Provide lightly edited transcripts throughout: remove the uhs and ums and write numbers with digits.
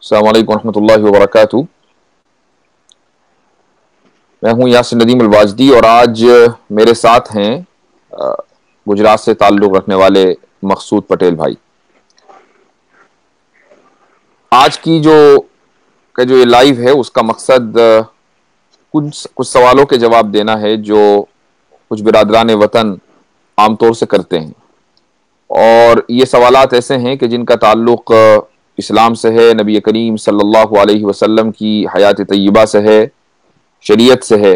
अस्सलाम वालेकुम रहमतुल्लाहि व बरकातुहू। मैं हूं यासिर नदीम अल-वाजदी और आज मेरे साथ हैं गुजरात से ताल्लुक़ रखने वाले मकसूद पटेल भाई। आज की जो ये लाइव है उसका मकसद कुछ कुछ सवालों के जवाब देना है जो कुछ बिरादरान वतन आमतौर से करते हैं, और ये सवालात ऐसे हैं कि जिनका ताल्लुक़ इस्लाम से है, नबी करीम सल्लल्लाहु अलैहि वसल्लम की हयात तय्यबा से है, शरीयत से है।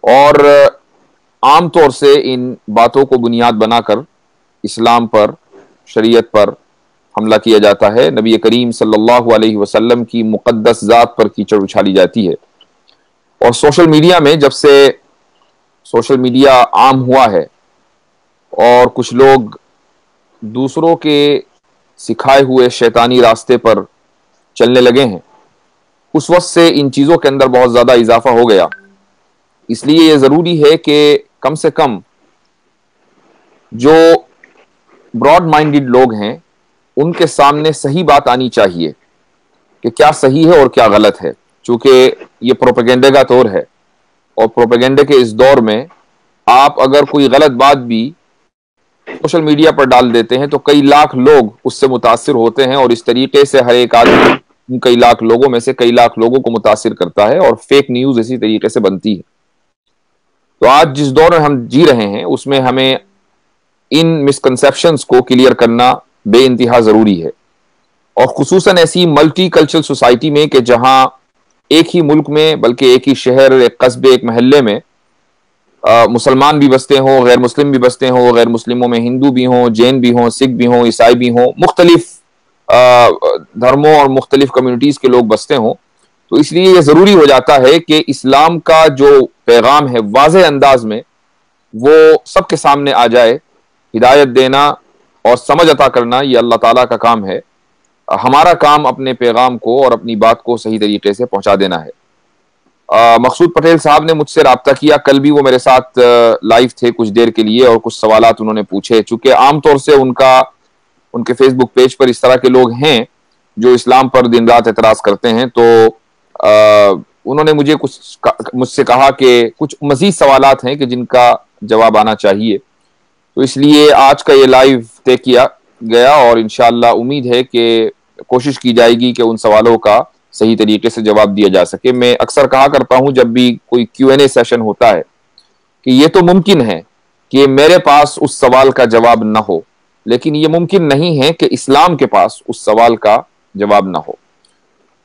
और आम तौर से इन बातों को बुनियाद बनाकर इस्लाम पर, शरीयत पर हमला किया जाता है। नबी करीम सल्लल्लाहु अलैहि वसल्लम की मुक़द्दस ज़ात पर कीचड़ उछाली जाती है। और सोशल मीडिया में, जब से सोशल मीडिया आम हुआ है और कुछ लोग दूसरों के सिखाए हुए शैतानी रास्ते पर चलने लगे हैं, उस वक्त से इन चीज़ों के अंदर बहुत ज़्यादा इजाफा हो गया। इसलिए ये ज़रूरी है कि कम से कम जो ब्रॉड माइंडेड लोग हैं उनके सामने सही बात आनी चाहिए कि क्या सही है और क्या गलत है। चूंकि ये प्रोपेगेंडे का दौर है, और प्रोपेगेंडे के इस दौर में आप अगर कोई गलत बात भी सोशल मीडिया पर डाल देते हैं तो कई लाख लोग उससे मुतासिर होते हैं, और इस तरीके से हर एक आदमी उन कई लाख लोगों में से कई लाख लोगों को मुतासिर करता है, और फेक न्यूज इसी तरीके से बनती है। तो आज जिस दौर में हम जी रहे हैं उसमें हमें इन मिसकंसेप्शंस को क्लियर करना बेइंतहा जरूरी है, और खुसूसन ऐसी मल्टी कल्चरल सोसाइटी में कि जहां एक ही मुल्क में, बल्कि एक ही शहर, एक कस्बे, एक महल्ले में मुसलमान भी बसते हों, गैर मुस्लिम भी बसते हों, गैर मुस्लिमों में हिंदू भी हों, जैन भी हों, सिख भी हों, ईसाई भी हों, मुख्तलिफ धर्मों और मुख्तलिफ कम्युनिटीज के लोग बसते हों। तो इसलिए यह जरूरी हो जाता है कि इस्लाम का जो पैगाम है वाज़ेह अंदाज में वो सबके सामने आ जाए। हिदायत देना और समझ अता करना ये अल्लाह ताला का काम है। हमारा काम अपने पैगाम को और अपनी बात को सही तरीके से पहुंचा देना है। मकसूद पटेल साहब ने मुझसे रब्ता किया, कल भी वो मेरे साथ लाइव थे कुछ देर के लिए, और कुछ सवालात उन्होंने पूछे। चूंकि आमतौर से उनके फेसबुक पेज पर इस तरह के लोग हैं जो इस्लाम पर दिन रात एतराज करते हैं, तो उन्होंने मुझसे कहा कि कुछ मजीद सवालात हैं कि जिनका जवाब आना चाहिए। तो इसलिए आज का ये लाइव तय किया गया, और इंशाअल्लाह उम्मीद है कि कोशिश की जाएगी कि उन सवालों का सही तरीके से जवाब दिया जा सके। मैं अक्सर कहा करता हूं जब भी कोई Q&A सेशन होता है कि ये तो मुमकिन है कि मेरे पास उस सवाल का जवाब ना हो, लेकिन ये मुमकिन नहीं है कि इस्लाम के पास उस सवाल का जवाब ना हो।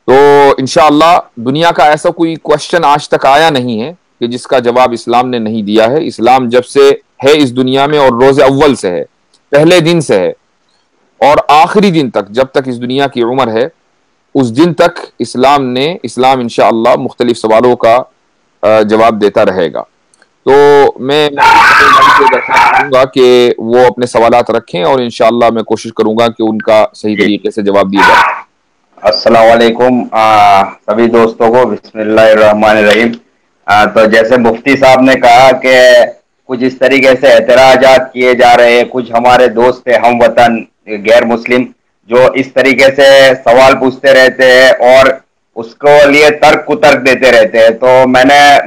तो इंशाअल्लाह दुनिया का ऐसा कोई क्वेश्चन आज तक आया नहीं है कि जिसका जवाब इस्लाम ने नहीं दिया है। इस्लाम जब से है इस दुनिया में, और रोज़े अव्वल से है, पहले दिन से है, और आखिरी दिन तक, जब तक इस दुनिया की उम्र है उस दिन तक इस्लाम इंशाअल्लाह मुख्तलिफ सवालों का जवाब देता रहेगा। तो मैं दरख्वास्त करूंगा कि वो अपने सवालात रखें, और इंशाअल्लाह मैं कोशिश करूंगा कि उनका सही तरीके से जवाब दिया जाए। अस्सलाम वालेकुम सभी दोस्तों को, बिस्मिल्लाहिर्रहमानिर्रहीम। तो जैसे मुफ्ती साहब ने कहा कि कुछ इस तरीके से एतराजात किए जा रहे हैं, कुछ हमारे दोस्त है हम वतन गैर मुस्लिम जो इस तरीके से सवाल पूछते रहते हैं और उसको लिए तर्क कुतर्क देते रहते हैं। तो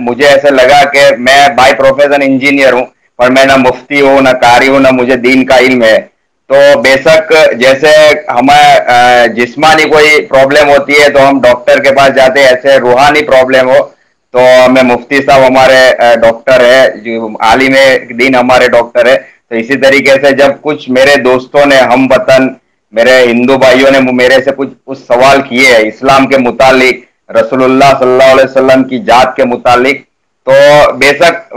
मुझे ऐसे लगा कि मैं बाय प्रोफेशन इंजीनियर हूँ, पर मैं ना मुफ्ती हूँ, ना कारी हूँ, ना मुझे दीन का इल्म है। तो बेशक जैसे हमें जिस्मानी कोई प्रॉब्लम होती है तो हम डॉक्टर के पास जाते हैं, ऐसे रूहानी प्रॉब्लम हो तो हमें मुफ्ती साहब हमारे डॉक्टर है, जो आलिम दीन हमारे डॉक्टर है। तो इसी तरीके से जब कुछ मेरे दोस्तों ने, हम वतन मेरे हिंदू भाइयों ने मेरे से कुछ सवाल किए हैं इस्लाम के मुतालिक, रसूलुल्लाह सल्लल्लाहु अलैहि वसल्लम की जात के मुतालिक, तो बेशक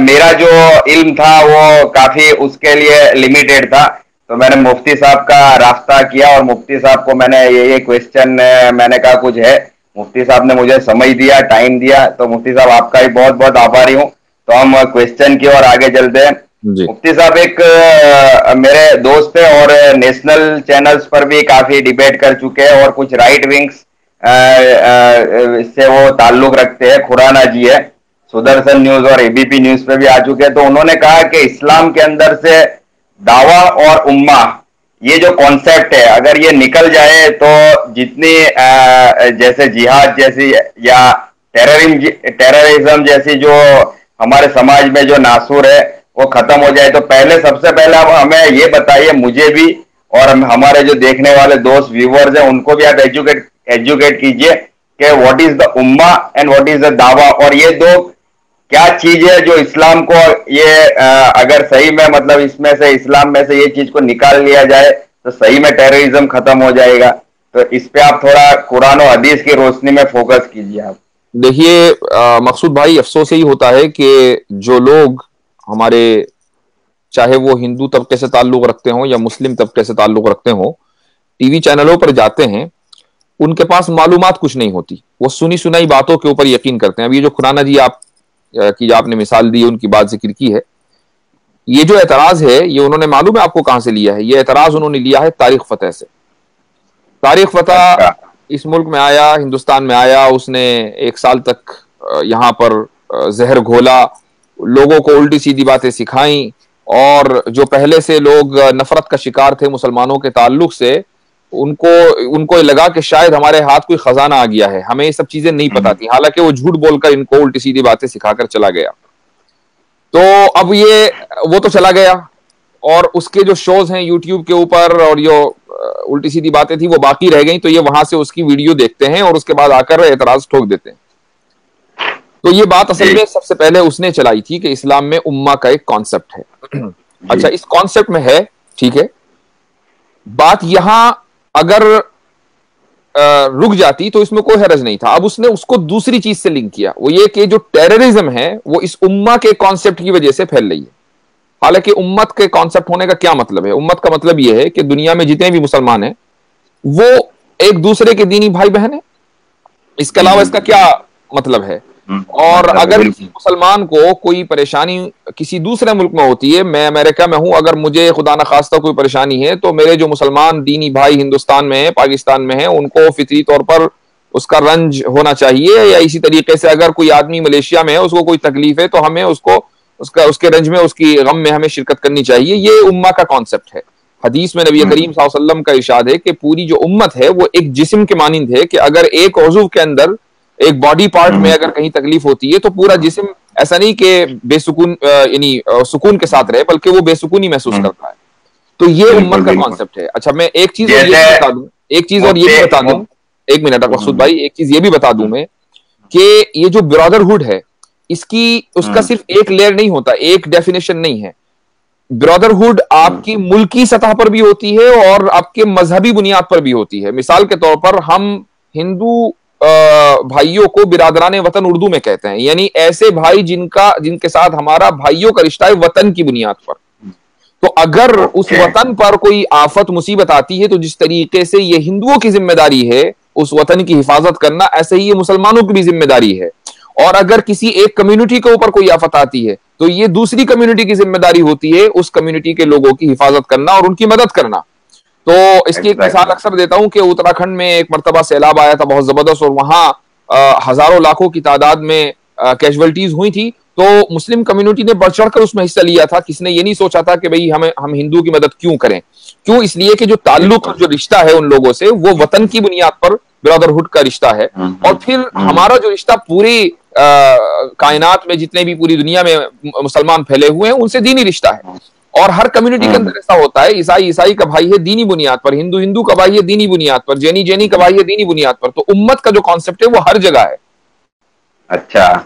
मेरा जो इल्म था वो काफी उसके लिए लिमिटेड था। तो मैंने मुफ्ती साहब का रास्ता किया और मुफ्ती साहब को मैंने ये क्वेश्चन मैंने कहा कुछ है। मुफ्ती साहब ने मुझे समय दिया, टाइम दिया, तो मुफ्ती साहब आपका ही बहुत बहुत आभारी हूँ। तो हम क्वेश्चन की ओर आगे चलते हैं। मुफ्ती साहब एक मेरे दोस्त है और नेशनल चैनल्स पर भी काफी डिबेट कर चुके हैं, और कुछ राइट विंग्स से वो ताल्लुक रखते हैं। खुराना जी है, सुदर्शन न्यूज और एबीपी न्यूज पे भी आ चुके हैं। तो उन्होंने कहा कि इस्लाम के अंदर से दावा और उम्मा ये जो कॉन्सेप्ट है अगर ये निकल जाए तो जितनी जैसे जिहाद जैसी या टेररिज्म जैसी जो हमारे समाज में जो नासूर है वो खत्म हो जाए, तो पहले सबसे पहले आप हमें ये बताइए, मुझे भी और हमारे जो देखने वाले दोस्त व्यूवर्स हैं उनको भी आप एजुकेट कीजिए कि what is the Umma and what is the दावा, और ये दो क्या चीज है जो इस्लाम को ये अगर सही में मतलब इसमें से इस्लाम में से ये चीज को निकाल लिया जाए तो सही में टेररिज्म खत्म हो जाएगा। तो इस पे आप थोड़ा कुरान और हदीस की रोशनी में फोकस कीजिए आप। देखिए मकसूद भाई, अफसोस यही होता है कि जो लोग हमारे, चाहे वो हिंदू तबके से ताल्लुक रखते हो या मुस्लिम तबके से ताल्लुक रखते हो, टीवी चैनलों पर जाते हैं, उनके पास मालूमात कुछ नहीं होती, वो सुनी सुनाई बातों के ऊपर यकीन करते हैं। अब ये जो खुराना जी आपने मिसाल दी, उनकी बात जिक्र की है, ये जो एतराज है ये उन्होंने मालूम है आपको कहां से लिया है? ये एतराज उन्होंने लिया है तारिक फतेह से। तारिक फतेह इस मुल्क में आया, हिंदुस्तान में आया, उसने 1 साल तक यहां पर जहर घोला, लोगों को उल्टी सीधी बातें सिखाई, और जो पहले से लोग नफरत का शिकार थे मुसलमानों के ताल्लुक से, उनको लगा कि शायद हमारे हाथ कोई खजाना आ गया है, हमें ये सब चीजें नहीं पता थी, हालांकि वो झूठ बोलकर इनको उल्टी सीधी बातें सिखाकर चला गया। तो अब वो तो चला गया, और उसके जो शोज हैं यूट्यूब के ऊपर और जो उल्टी सीधी बातें थी वो बाकी रह गई, तो ये वहां से उसकी वीडियो देखते हैं और उसके बाद आकर एतराज ठोक देते हैं। तो ये बात असल में सबसे पहले उसने चलाई थी कि इस्लाम में उम्मा का एक कॉन्सेप्ट है। अच्छा, इस कॉन्सेप्ट में है, ठीक है, बात यहां अगर रुक जाती तो इसमें कोई हरज नहीं था। अब उसने उसको दूसरी चीज से लिंक किया, वो ये कि जो टेररिज्म है वो इस उम्मा के कॉन्सेप्ट की वजह से फैल रही है। हालांकि उम्मत के कॉन्सेप्ट होने का क्या मतलब है? उम्मत का मतलब यह है कि दुनिया में जितने भी मुसलमान हैं वो एक दूसरे के दीनी भाई बहन है, इसके अलावा इसका क्या मतलब है? और अगर किसी मुसलमान को कोई परेशानी किसी दूसरे मुल्क में होती है, मैं अमेरिका में हूं, अगर मुझे खुदा न खास्ता कोई परेशानी है, तो मेरे जो मुसलमान दीनी भाई हिंदुस्तान में है, पाकिस्तान में है, उनको फितरी तौर पर उसका रंज होना चाहिए। या इसी तरीके से अगर कोई आदमी मलेशिया में है, उसको कोई तकलीफ है, तो हमें उसके रंज में, उसकी गम में हमें शिरकत करनी चाहिए। ये उम्मा का कॉन्सेप्ट है। हदीस में नबी करीम सल्लल्लाहु अलैहि वसल्लम का इरशाद है कि पूरी जो उम्मत है वो एक जिस्म के मानिंद है, कि अगर एक उज़्व के अंदर, एक बॉडी पार्ट में अगर कहीं तकलीफ होती है तो पूरा जिस्म ऐसा नहीं कि बेसुकून यानी सुकून के साथ रहे, बल्कि वो बेसुकूनी महसूस करता है। तो ये उम्मत का कॉन्सेप्ट है। अच्छा, मैं एक चीज और ये भी बता दूं, एक मिनट मकसूद भाई, एक चीज ये भी बता दूं मैं कि ये जो ब्रदरहुड है उसका सिर्फ एक लेयर नहीं होता, एक डेफिनेशन नहीं है। ब्रदरहुड आपकी मुल्की सतह पर भी होती है और आपके मजहबी बुनियाद पर भी होती है। मिसाल के तौर पर हम हिंदू भाइयों को बिरादराने वतन उर्दू में कहते हैं, यानी ऐसे भाई जिनके साथ हमारा भाइयों का रिश्ता है वतन की बुनियाद पर। तो अगर उस वतन पर कोई आफत मुसीबत आती है, तो जिस तरीके से ये हिंदुओं की जिम्मेदारी है उस वतन की हिफाजत करना, ऐसे ही ये मुसलमानों की भी जिम्मेदारी है। और अगर किसी एक कम्युनिटी के ऊपर कोई आफत आती है तो ये दूसरी कम्युनिटी की जिम्मेदारी होती है उस कम्युनिटी के लोगों की हिफाजत करना और उनकी मदद करना। तो इसकी एक मिसाल अक्सर देता हूं कि उत्तराखंड में एक मरतबा सैलाब आया था बहुत जबरदस्त, और वहां हजारों लाखों की तादाद में कैजुअलिटीज हुई थी। तो मुस्लिम कम्युनिटी ने बढ़ चढ़कर उसमें हिस्सा लिया था। किसने ये नहीं सोचा था कि भाई हम हिंदू की मदद क्यों करें? क्यों? इसलिए कि जो ताल्लुक, जो रिश्ता है उन लोगों से, वो वतन की बुनियाद पर ब्रदरहुड का रिश्ता है। और फिर हमारा जो रिश्ता पूरी कायनात में, जितने भी पूरी दुनिया में मुसलमान फैले हुए हैं, उनसे दीनी रिश्ता है। और हर कम्युनिटी के अंदर ऐसा होता है, ईसाई का भाई है दीनी बुनियाद पर, हिंदू का भाई है दीनी बुनियाद पर, जैनी का भाई है दीनी बुनियाद पर। तो उम्मत का जो कॉन्सेप्ट है वो हर जगह है। अच्छा,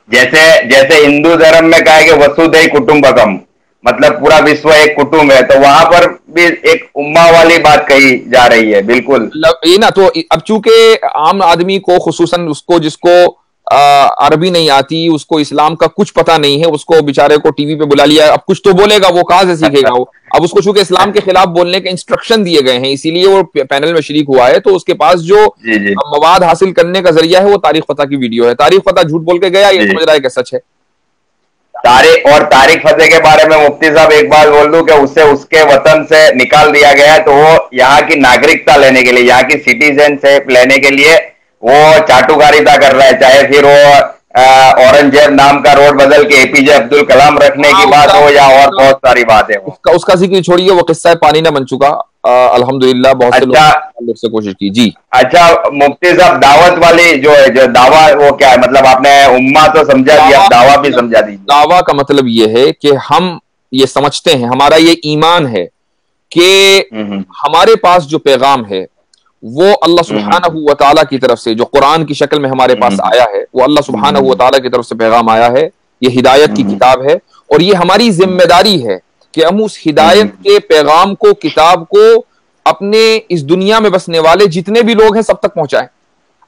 जैसे हिंदू धर्म में कहा है कि वसुधैव कुटुंबकम, मतलब पूरा विश्व एक कुटुंब है, तो वहां पर भी एक उम्मा वाली बात कही जा रही है। बिल्कुल ये ना, तो अब चूंकि आम आदमी को, खुसूसन उसको जिसको अरबी नहीं आती, उसको इस्लाम का कुछ पता नहीं है, उसको बेचारे को टीवी पे बुला लिया, अब कुछ तो बोलेगा, वो कहां से सीखेगा वो? अब उसको चूंकि इस्लाम के खिलाफ बोलने के इंस्ट्रक्शन दिए गए हैं, इसीलिए वो पैनल में शरीक हुआ है। तो उसके पास जो मवाद हासिल करने का जरिया है वो तारिक फतेह की वीडियो है। तारिक फतेह झूठ बोल के गया, ये समझ रहा है कि सच है। तारिक फतेह के बारे में मुफ्ती साहब एक बात बोल दूं कि उसे उसके वतन से निकाल दिया गया, तो वो यहाँ की नागरिकता लेने के लिए, यहाँ की सिटीजनशिप लेने के लिए वो चाटुकारिता कर रहा है। चाहे फिर वो औरंगजेब नाम का रोड बदल के एपीजे अब्दुल कलाम रखने की बात हो, या और बहुत सारी बातें हो। उसका जिक्र छोड़िए, वो किस्सा पानी ना बन चुका। अल्हम्दुलिल्लाह बहुत से अच्छा, लोग से कोशिश की जी। अच्छा मुफ्ती साहब, दावत वाली जो है, जो दावा, वो क्या है? मतलब आपने उम्मा तो समझा दिया, दावा भी समझा दीजिए। दावा का मतलब ये है कि हम ये समझते हैं, हमारा ये ईमान है कि हमारे पास जो पैगाम है वो अल्लाह सुब्हानहू व तआला की तरफ से, जो कुरान की शक्ल में हमारे पास आया है, वो अल्लाह सुब्हानहू व तआला की तरफ से पैगाम आया है। ये हिदायत की किताब है और ये हमारी जिम्मेदारी है कि हम उस हिदायत के पैगाम को, किताब को अपने इस दुनिया में बसने वाले जितने भी लोग हैं सब तक पहुंचाएं।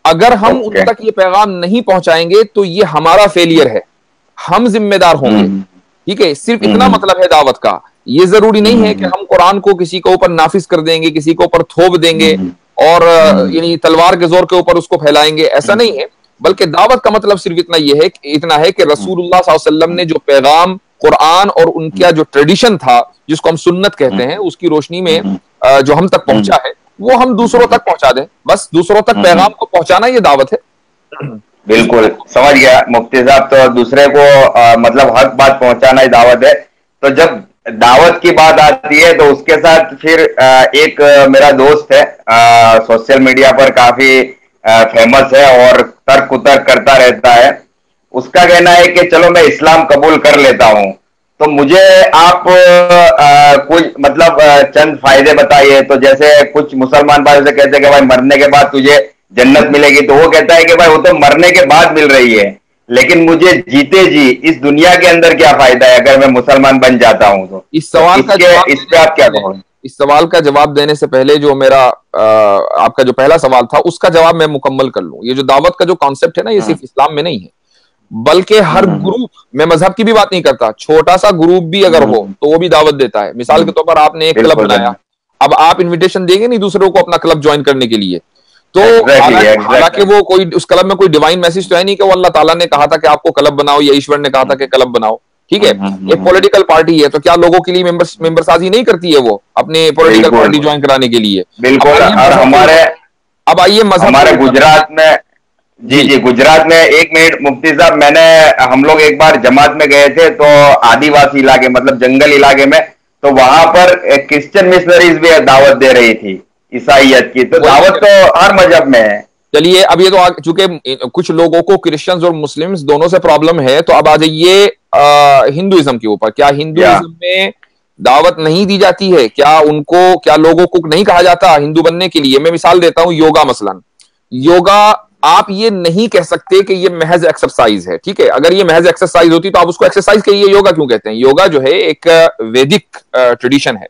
अगर हम उन तक ये पैगाम नहीं पहुंचाएंगे तो ये हमारा फेलियर है, हम जिम्मेदार होंगे। ठीक है, सिर्फ इतना मतलब है दावत का। ये जरूरी नहीं है कि हम कुरान को किसी के ऊपर नाफिज कर देंगे, किसी के ऊपर थोप देंगे और यानी तलवार के जोर के ऊपर उसको फैलाएंगे, ऐसा नहीं है। बल्कि दावत का मतलब सिर्फ इतना है कि रसूलुल्लाह सल्लल्लाहु अलैहि वसल्लम ने जो पैगाम, कुरान और उनका जो ट्रेडिशन था, जिसको हम सुन्नत कहते हैं, उसकी रोशनी में जो हम तक पहुंचा है वो हम दूसरों तक पहुंचा दें। बस दूसरों तक पैगाम को पहुंचाना ये दावत है। बिल्कुल समझ गया मुफ्ती साहब। तो दूसरे को मतलब हक बात पहुंचाना ही दावत है। तो जब दावत की बात आती है तो उसके साथ फिर एक मेरा दोस्त है, सोशल मीडिया पर काफी फेमस है और तर्क उतर्क करता रहता है। उसका कहना है कि चलो मैं इस्लाम कबूल कर लेता हूं, तो मुझे आप कुछ मतलब चंद फायदे बताइए। तो जैसे कुछ मुसलमान भाई से कहते हैं कि भाई मरने के बाद तुझे जन्नत मिलेगी, तो वो कहता है कि भाई वो तो मरने के बाद मिल रही है, लेकिन मुझे जीते जी इस दुनिया के अंदर क्या फायदा है अगर मैं मुसलमान बन जाता हूं तो? इस सवाल का जवाब, इस पे आप क्या कहोगे? इस सवाल का जवाब देने से पहले जो मेरा आपका जो पहला सवाल था उसका जवाब मैं मुकम्मल कर लूं। ये जो दावत का जो कॉन्सेप्ट है ना, ये सिर्फ इस्लाम में नहीं है, बल्कि हर ग्रुप, मैं मजहब की भी बात नहीं करता, छोटा सा ग्रुप भी अगर हो तो वो भी दावत देता है। मिसाल के तौर पर आपने एक क्लब बनाया, अब आप इनविटेशन देंगे नहीं दूसरों को अपना क्लब ज्वाइन करने के लिए, तो हालांकि वो कोई उस क्लब में कोई डिवाइन मैसेज तो है नहीं कि वो अल्लाह ताला ने कहा था कि आपको क्लब बनाओ या ईश्वर ने कहा था कि क्लब बनाओ। ठीक है, एक पॉलिटिकल पार्टी है तो क्या लोगों के लिए मेंबर साजी नहीं करती है वो अपने पॉलिटिकल पार्टी ज्वाइन कराने के लिए? बिल्कुल। और हमारे, अब आइए मजहब, हमारे गुजरात में, जी गुजरात में, एक मिनट मुफ्ती साहब, हम लोग एक बार जमात में गए थे तो आदिवासी इलाके, मतलब जंगल इलाके में, तो वहां पर क्रिश्चियन मिशनरीज भी दावत दे रही थी ईसाइयत की। तो दावत तो हर मजहब में है। चलिए, अब ये तो चूंकि कुछ लोगों को क्रिश्चियंस और मुस्लिम्स दोनों से प्रॉब्लम है, तो अब आ जाइए हिंदुइज्म के ऊपर। क्या हिंदुइज्म में दावत नहीं दी जाती है? क्या लोगों को नहीं कहा जाता हिंदू बनने के लिए? मैं मिसाल देता हूं, योगा मसलन। योगा आप ये नहीं कह सकते कि ये महज एक्सरसाइज है। ठीक है, अगर ये महज एक्सरसाइज होती तो आप उसको एक्सरसाइज कहिए, योगा क्यों कहते हैं? योगा जो है एक वैदिक ट्रेडिशन है।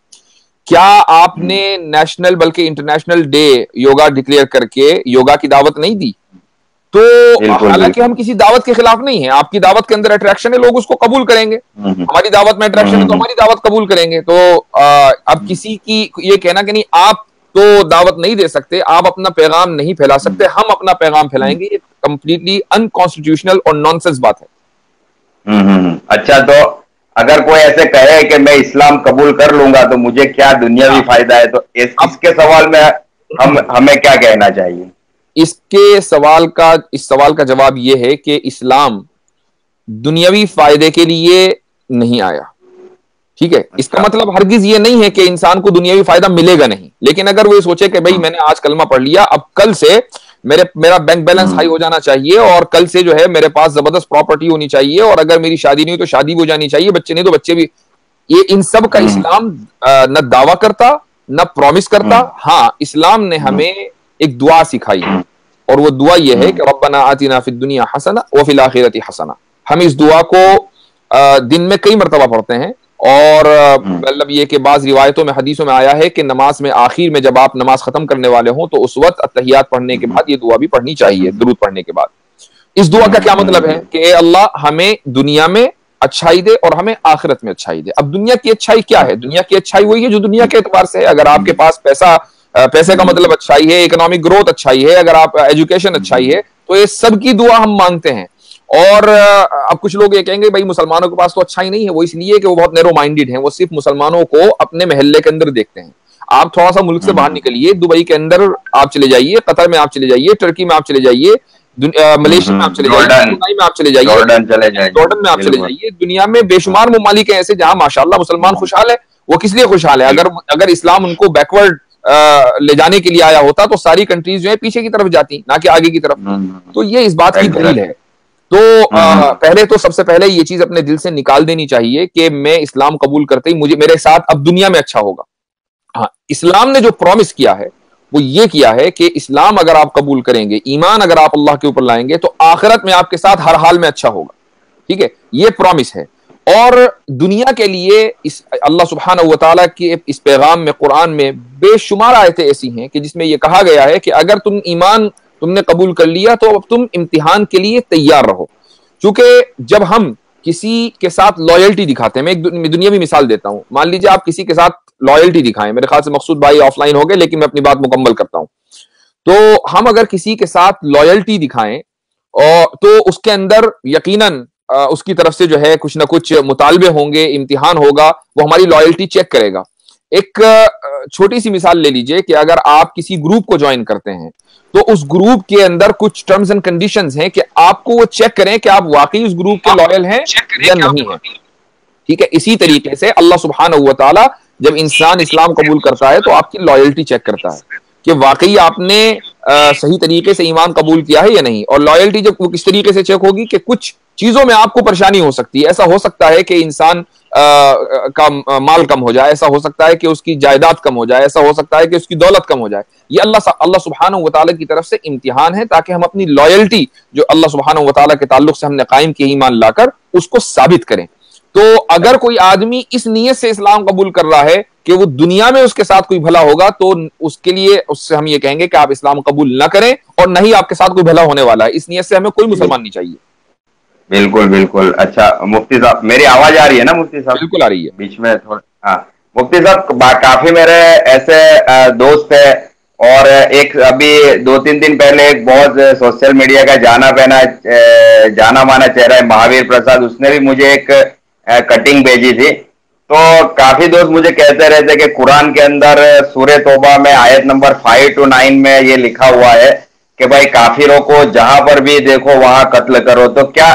क्या आपने नेशनल बल्कि इंटरनेशनल डे योगा डिक्लेयर करके योगा की दावत नहीं दी? तो हालांकि हम किसी दावत के खिलाफ नहीं है, आपकी दावत के अंदर अट्रैक्शन है, लोग उसको कबूल करेंगे। हमारी दावत में अट्रैक्शन है तो हमारी दावत कबूल करेंगे। तो अब किसी की ये कहना कि नहीं आप तो दावत नहीं दे सकते, आप अपना पैगाम नहीं फैला सकते, हम अपना पैगाम फैलाएंगे, ये कंप्लीटली अनकॉन्स्टिट्यूशनल और नॉनसेंस बात है। अच्छा, तो अगर कोई ऐसे कहे कि मैं इस्लाम कबूल कर लूंगा तो मुझे क्या दुनियावी फायदा है, तो इसके सवाल में हमें क्या कहना चाहिए? इस सवाल का जवाब यह है कि इस्लाम दुनियावी फायदे के लिए नहीं आया। ठीक है, इसका मतलब हरगिज ये नहीं है कि इंसान को दुनियावी फायदा मिलेगा नहीं, लेकिन अगर वो ये सोचे कि भाई मैंने आज कलमा पढ़ लिया, अब कल से मेरा बैंक बैलेंस हाई हो जाना चाहिए और कल से जो है मेरे पास जबरदस्त प्रॉपर्टी होनी चाहिए, और अगर मेरी शादी नहीं हुई तो शादी भी हो जानी चाहिए, बच्चे नहीं तो बच्चे भी, ये इन सब का इस्लाम न दावा करता न प्रॉमिस करता। हाँ, इस्लाम ने हमें एक दुआ सिखाई और वो दुआ ये है कि रब्बना आतिना फिद दुनिया हसना व फिल आखिरति हसना। हम इस दुआ को दिन में कई मरतबा पढ़ते हैं, और मतलब ये कि बाज़ रिवायतों में, हदीसों में आया है कि नमाज में आखिर में जब आप नमाज खत्म करने वाले हों तो उस वक्त अत्तहियात पढ़ने के बाद ये दुआ भी पढ़नी चाहिए, दुरूद पढ़ने के बाद। इस दुआ का क्या मतलब है कि अल्लाह हमें दुनिया में अच्छाई दे और हमें आखिरत में अच्छाई दे। अब दुनिया की अच्छाई क्या है? दुनिया की अच्छाई वही है जो दुनिया के एतबार से है। अगर आपके पास पैसे का मतलब अच्छाई है, इकोनॉमिक ग्रोथ अच्छाई है, अगर आप एजुकेशन अच्छाई है, तो ये सब की दुआ हम मांगते हैं। और अब कुछ लोग ये कहेंगे भाई मुसलमानों के पास तो अच्छा ही नहीं है, वो इसलिए कि वो बहुत नैरो माइंडेड हैं, वो सिर्फ मुसलमानों को अपने महल्ले के अंदर देखते हैं। आप थोड़ा सा मुल्क से बाहर निकलिए, दुबई के अंदर आप चले जाइए, कतर में आप चले जाइए, टर्की में आप चले जाइए, मलेशिया में आप चले जाइए, ब्रुनाई में आप चले जाइए, जॉर्डन चले जाइए, जॉर्डन में आप चले जाइए, दुनिया में बेशुमार ममालिक हैं ऐसे जहां माशाल्लाह मुसलमान खुशहाल है। वो किस लिए खुशहाल है? अगर इस्लाम उनको बैकवर्ड ले जाने के लिए आया होता तो सारी कंट्रीज जो है पीछे की तरफ जाती, ना कि आगे की तरफ। तो ये इस बात की दलील है। तो पहले तो सबसे पहले ये चीज अपने दिल से निकाल देनी चाहिए कि मैं इस्लाम कबूल करते ही मुझे मेरे साथ अब दुनिया में अच्छा होगा। हाँ, इस्लाम ने जो प्रॉमिस किया है वो ये किया है कि इस्लाम अगर आप कबूल करेंगे, ईमान अगर आप अल्लाह के ऊपर लाएंगे तो आखिरत में आपके साथ हर हाल में अच्छा होगा। ठीक है, ये प्रॉमिस है। और दुनिया के लिए इस अल्लाह सुब्हानहू व तआला के इस पैगाम में, कुरान में बेशुमार आयतें ऐसी हैं कि जिसमें यह कहा गया है कि अगर तुमने कबूल कर लिया तो अब तुम इम्तिहान के लिए तैयार रहो। क्योंकि जब हम किसी के साथ लॉयल्टी दिखाते हैं, मैं एक दुनियावी मिसाल देता हूं। मान लीजिए आप किसी के साथ लॉयल्टी दिखाएं, मेरे ख्याल से मकसूद भाई ऑफलाइन हो गए, लेकिन मैं अपनी बात मुकम्मल करता हूं। तो हम अगर किसी के साथ लॉयल्टी दिखाएं और तो उसके अंदर यकीनन उसकी तरफ से जो है कुछ ना कुछ मुतालबे होंगे, इम्तिहान होगा, वो हमारी लॉयल्टी चेक करेगा। एक छोटी सी मिसाल ले लीजिए कि अगर आप किसी ग्रुप को ज्वाइन करते हैं तो उस ग्रुप के अंदर कुछ टर्म्स एंड कंडीशंस हैं कि आपको वो चेक करें कि आप वाकई उस ग्रुप के लॉयल हैं या नहीं है। ठीक है, इसी तरीके से अल्लाह सुब्हानहू व तआला जब इंसान इस्लाम कबूल करता है तो आपकी लॉयल्टी चेक करता है कि वाकई आपने सही तरीके से ईमान कबूल किया है या नहीं। और लॉयल्टी जब वो किस तरीके से चेक होगी कि कुछ चीजों में आपको परेशानी हो सकती है। ऐसा हो सकता है कि इंसान का माल कम हो जाए, ऐसा हो सकता है कि उसकी जायदाद कम हो जाए, ऐसा हो सकता है कि उसकी दौलत कम हो जाए। ये अल्लाह सुब्हानहू व तआला की तरफ से इम्तिहान है ताकि हम अपनी लॉयल्टी जो अल्लाह सुब्हानहू व तआला के ताल्लुक से हमने कायम की ईमान लाकर उसको साबित करें। तो अगर कोई आदमी इस नीयत से इस्लाम कबूल कर रहा है कि वो दुनिया में उसके साथ कोई भला होगा तो उसके लिए उससे हम ये कहेंगे कि आप इस्लाम कबूल ना करें और न ही आपके साथ कोई भला होने वाला है। इस नीयत से हमें कोई मुसलमान नहीं चाहिए। बिल्कुल बिल्कुल। अच्छा मुफ्ती साहब, मेरी आवाज आ रही है ना मुफ्ती साहब? बिल्कुल आ रही है। बीच में थोड़ा, हाँ मुफ्ती साहब, काफी मेरे ऐसे दोस्त है और एक अभी 2-3 दिन पहले एक बहुत सोशल मीडिया का जाना माना चेहरा है महावीर प्रसाद, उसने भी मुझे एक कटिंग भेजी थी। तो काफी दोस्त मुझे कहते रहते कि कुरान के अंदर सूरह तौबा में आयत नंबर 5 to 9 में ये लिखा हुआ है कि भाई काफिरों को जहां पर भी देखो वहां कत्ल करो। तो क्या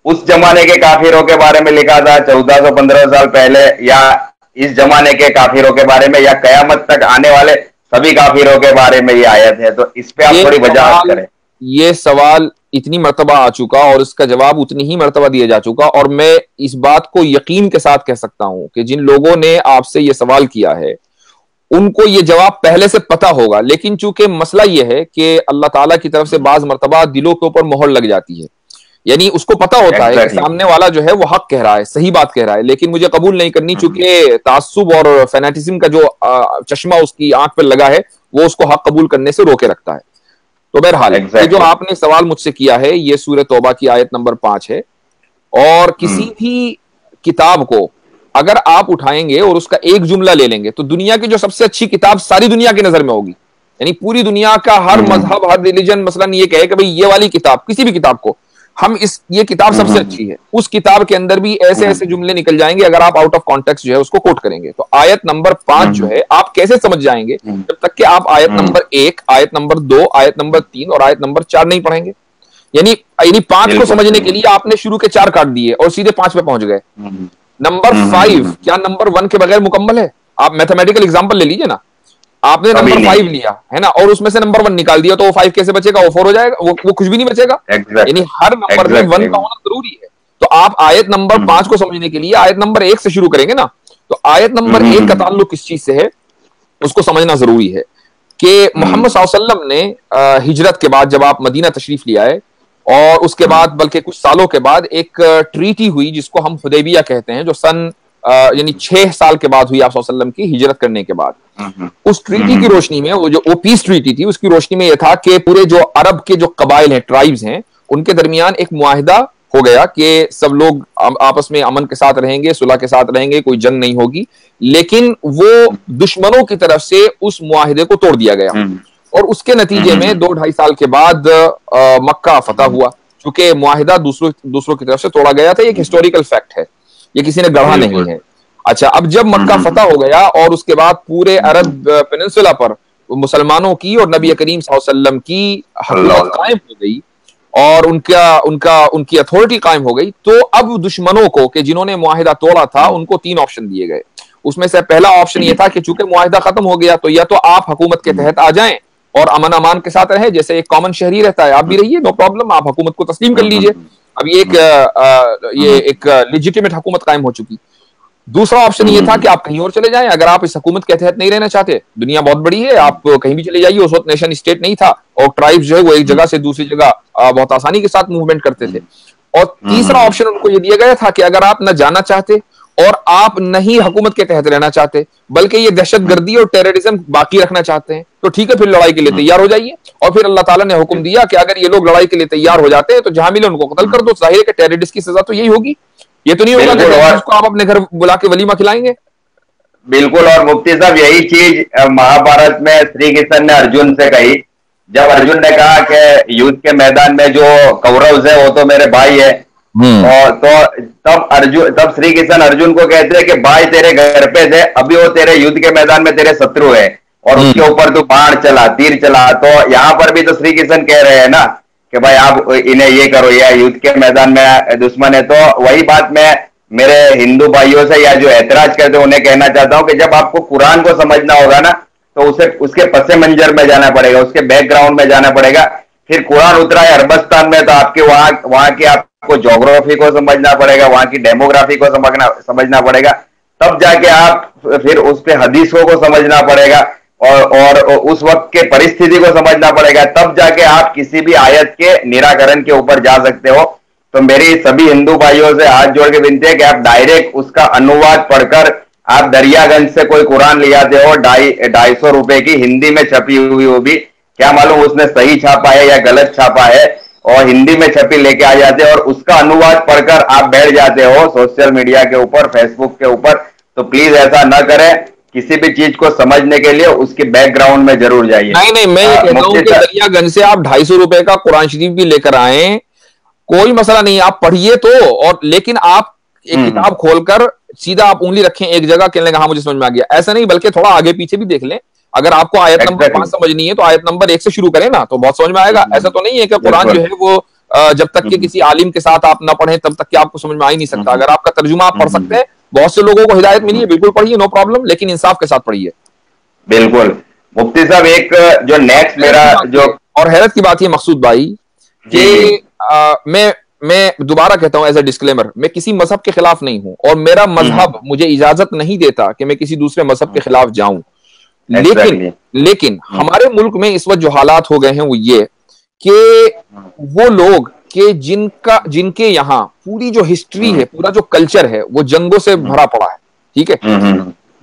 उस जमाने के काफिरों के बारे में लिखा था 1400-1500 साल पहले, या इस जमाने के काफिरों के बारे में, या कयामत तक आने वाले सभी काफिरों के बारे में ये आयत है? तो इस पे आप थोड़ी वजाहत करें। ये सवाल इतनी मर्तबा आ चुका और इसका जवाब उतनी ही मर्तबा दिया जा चुका, और मैं इस बात को यकीन के साथ कह सकता हूं कि जिन लोगों ने आपसे ये सवाल किया है उनको ये जवाब पहले से पता होगा। लेकिन चूंकि मसला ये है कि अल्लाह ताला की तरफ से बाज मर्तबा दिलों के ऊपर मोहर लग जाती है, यानी उसको पता होता है कि सामने वाला जो है वो हक कह रहा है, सही बात कह रहा है, लेकिन मुझे कबूल नहीं करनी चूंकि तासुब और फैनेटिज्म का जो चश्मा उसकी आंख पर लगा है वो उसको हक कबूल करने से रोके रखता है। तो बहरहाल ये जो आपने सवाल मुझसे किया है ये सूरह तौबा की आयत नंबर 5 है। और किसी भी किताब को अगर आप उठाएंगे और उसका एक जुमला ले लेंगे तो दुनिया की जो सबसे अच्छी किताब सारी दुनिया की नजर में होगी, यानी पूरी दुनिया का हर मजहब, हर रिलीजन मसलन ये कहे कि भाई ये वाली किताब, किसी भी किताब को हम ये किताब सबसे अच्छी है, उस किताब के अंदर भी ऐसे ऐसे जुमले निकल जाएंगे अगर आप आउट ऑफ कॉन्टेक्स्ट जो है उसको कोट करेंगे। तो आयत नंबर 5 जो है आप कैसे समझ जाएंगे जब तक कि आप आयत नंबर 1, आयत नंबर 2, आयत नंबर 3 और आयत नंबर 4 नहीं पढ़ेंगे। यानी 5 को समझने के लिए आपने शुरू के 4 काट दिए और सीधे 5 पे पहुंच गए। नंबर 5 क्या नंबर 1 के बगैर मुकम्मल है? आप मैथमेटिकल एग्जांपल ले लीजिए ना, आपने नंबर 5 लिया है ना और उसमें से नंबर 1 निकाल दिया तो वो 5 कैसे बचेगा? वो 4 हो जाएगा, वो कुछ भी नहीं बचेगा। यानी हर नंबर में 1 का होना जरूरी है। तो आप आयत नंबर 5 को समझने के लिए आयत नंबर 1 से शुरू करेंगे ना, तो आयत नंबर 1 का ताल्लुक किस चीज से है उसको समझना जरूरी है कि मोहम्मद सल्लल्लाहु अलैहि वसल्लम ने हिजरत के बाद जब आप मदीना तशरीफ ले आए और उसके बाद बल्कि कुछ सालों के बाद एक ट्रीटी हुई जिसको हम हुदैबिया कहते हैं, जो सन यानी 6 साल के बाद हुई आप सल्लल्लाहु अलैहि वसल्लम की हिजरत करने के बाद। उस ट्रीटी की रोशनी में, वो जो पीस ट्रीटी थी उसकी रोशनी में यह था कि पूरे जो अरब के जो कबाइल हैं, ट्राइब्स हैं, उनके दरमियान एक मुआहिदा हो गया कि सब लोग आपस में अमन के साथ रहेंगे, सुलह के साथ रहेंगे, कोई जंग नहीं होगी। लेकिन वो दुश्मनों की तरफ से उस मुआहिदे को तोड़ दिया गया और उसके नतीजे में 2-2.5 साल के बाद मक्का फतह हुआ। क्योंकि मुआहिदा दूसरों की तरफ से तोड़ा गया था, एक हिस्टोरिकल फैक्ट है, ये किसी ने गढ़ा नहीं है। अच्छा, अब जब मक्का फतह हो गया और उसके बाद पूरे अरब पेनिनसुला पर मुसलमानों की और नबी करीम सल्लल्लाहु अलैहि वसल्लम की हुकूमत कायम हो गई और उनका उनका उनकी अथॉरिटी कायम हो गई, तो अब दुश्मनों को, कि जिन्होंने मुआहिदा तोड़ा था, उनको 3 ऑप्शन दिए गए। उसमें से पहला ऑप्शन यह था कि चूंकि मुआहिदा खत्म हो गया तो या तो आप हुकूमत के तहत आ जाएं और अमन अमान के साथ रहें, जैसे एक कॉमन शहरी रहता है, आप भी रहिए, नो प्रॉब्लम, आप हुकूमत को तस्लीम कर लीजिए। अब ये एक लेजिटिमेट हुकूमत कायम हो चुकी। दूसरा ऑप्शन ये था कि आप कहीं और चले जाएं, अगर आप इस हुकूमत के तहत नहीं रहना चाहते, दुनिया बहुत बड़ी है, आप कहीं भी चले जाइए। उस वक्त नेशन स्टेट नहीं था और ट्राइब्स जो है वो एक जगह से दूसरी जगह बहुत आसानी के साथ मूवमेंट करते थे। और तीसरा ऑप्शन उनको ये दिया गया था कि अगर आप न जाना चाहते और आप नहीं हुकूमत के तहत रहना चाहते, बल्कि ये दहशतगर्दी और टेररिज्म बाकी रखना चाहते हैं, तो ठीक है, फिर लड़ाई के लिए तैयार हो जाइए। और फिर अल्लाह ताला ने हुक्म दिया कि अगर ये लोग लड़ाई के लिए तैयार हो जाते हैं तो जहां मिले उनको कत्ल कर दो। जाहिर है कि टेररिस्ट की सजा तो यही होगी, ये तो नहीं होगा कि उसको आप अपने घर बुला के वलीमा खिलाएंगे। बिल्कुल। और मुफ्ती साहब यही चीज महाभारत में श्री कृष्ण ने अर्जुन से कही, जब अर्जुन ने कहा कि युद्ध के मैदान में जो कौरव है वो तो मेरे भाई है, और तो तब श्री कृष्ण अर्जुन को कहते हैं कि भाई तेरे घर पे थे, अभी वो तेरे युद्ध के मैदान में तेरे शत्रु है और उसके ऊपर तू बाण चला, तीर चला। तो यहाँ पर भी तो श्री कृष्ण कह रहे हैं ना कि भाई आप इन्हें ये करो, या युद्ध के मैदान में दुश्मन है। तो वही बात मैं मेरे हिंदू भाइयों से या जो ऐतराज करते हैं उन्हें कहना चाहता हूं कि जब आपको कुरान को समझना होगा ना, तो उसे उसके पसे मंजर में जाना पड़ेगा, उसके बैकग्राउंड में जाना पड़ेगा। फिर कुरान उतरा है अरबस्तान में, तो आपके वहां की आपको ज्योग्राफी को समझना पड़ेगा, वहां की डेमोग्राफी को समझना पड़ेगा, तब जाके आप फिर उस पे हदीसों को समझना पड़ेगा और उस वक्त के परिस्थिति को समझना पड़ेगा, तब जाके आप किसी भी आयत के निराकरण के ऊपर जा सकते हो। तो मेरी सभी हिंदू भाइयों से हाथ जोड़ के विनती है कि आप डायरेक्ट उसका अनुवाद पढ़कर, आप दरियागंज से कोई कुरान ले आते हो 250-250 की हिंदी में छपी हुई, वो भी क्या मालूम उसने सही छापा है या गलत छापा है, और हिंदी में छपी लेके आ जाते हो और उसका अनुवाद पढ़कर आप बैठ जाते हो सोशल मीडिया के ऊपर, फेसबुक के ऊपर। तो प्लीज ऐसा ना करें, किसी भी चीज को समझने के लिए उसके बैकग्राउंड में जरूर जाइए। नहीं, मैं ये कहता हूं कि दरियागंज से आप 250 रुपए का कुरान शरीफ भी लेकर आए, कोई मसला नहीं, आप पढ़िए तो। और लेकिन आप एक किताब खोलकर सीधा आप उंगली रखें एक जगह, कहने लगा हाँ मुझे समझ में आ गया, ऐसा नहीं, बल्कि थोड़ा आगे पीछे भी देख लें। अगर आपको आयत नंबर 5 समझनी है तो आयत नंबर 1 से शुरू करें ना, तो बहुत समझ में आएगा। ऐसा तो नहीं है कि कुरान जो है वो जब तक कि किसी आलिम के साथ आप ना पढ़ें तब तक कि आपको समझ में आ ही नहीं सकता। अगर आपका तर्जुमा आप पढ़ सकते हैं, बहुत से लोगों को हिदायत मिली है, बिल्कुल पढ़िए, नो प्रॉब्लम, लेकिन इंसाफ के साथ पढ़िए। बिल्कुल मुफ्ती साहब, एक जो नेक्स्ट मेरा जो और हैरत की बात है मकसूद भाई कि मैं दोबारा कहता हूं एज ए डिस्क्लेमर, मैं किसी मजहब के खिलाफ नहीं हूं और मेरा मजहब मुझे इजाजत नहीं देता कि मैं किसी दूसरे मजहब के खिलाफ जाऊं। लेकिन हमारे मुल्क में इस वक्त जो हालात हो गए हैं वो ये कि वो लोग कि जिनके यहाँ पूरी जो हिस्ट्री है, पूरा जो कल्चर है वो जंगों से भरा पड़ा है, ठीक है,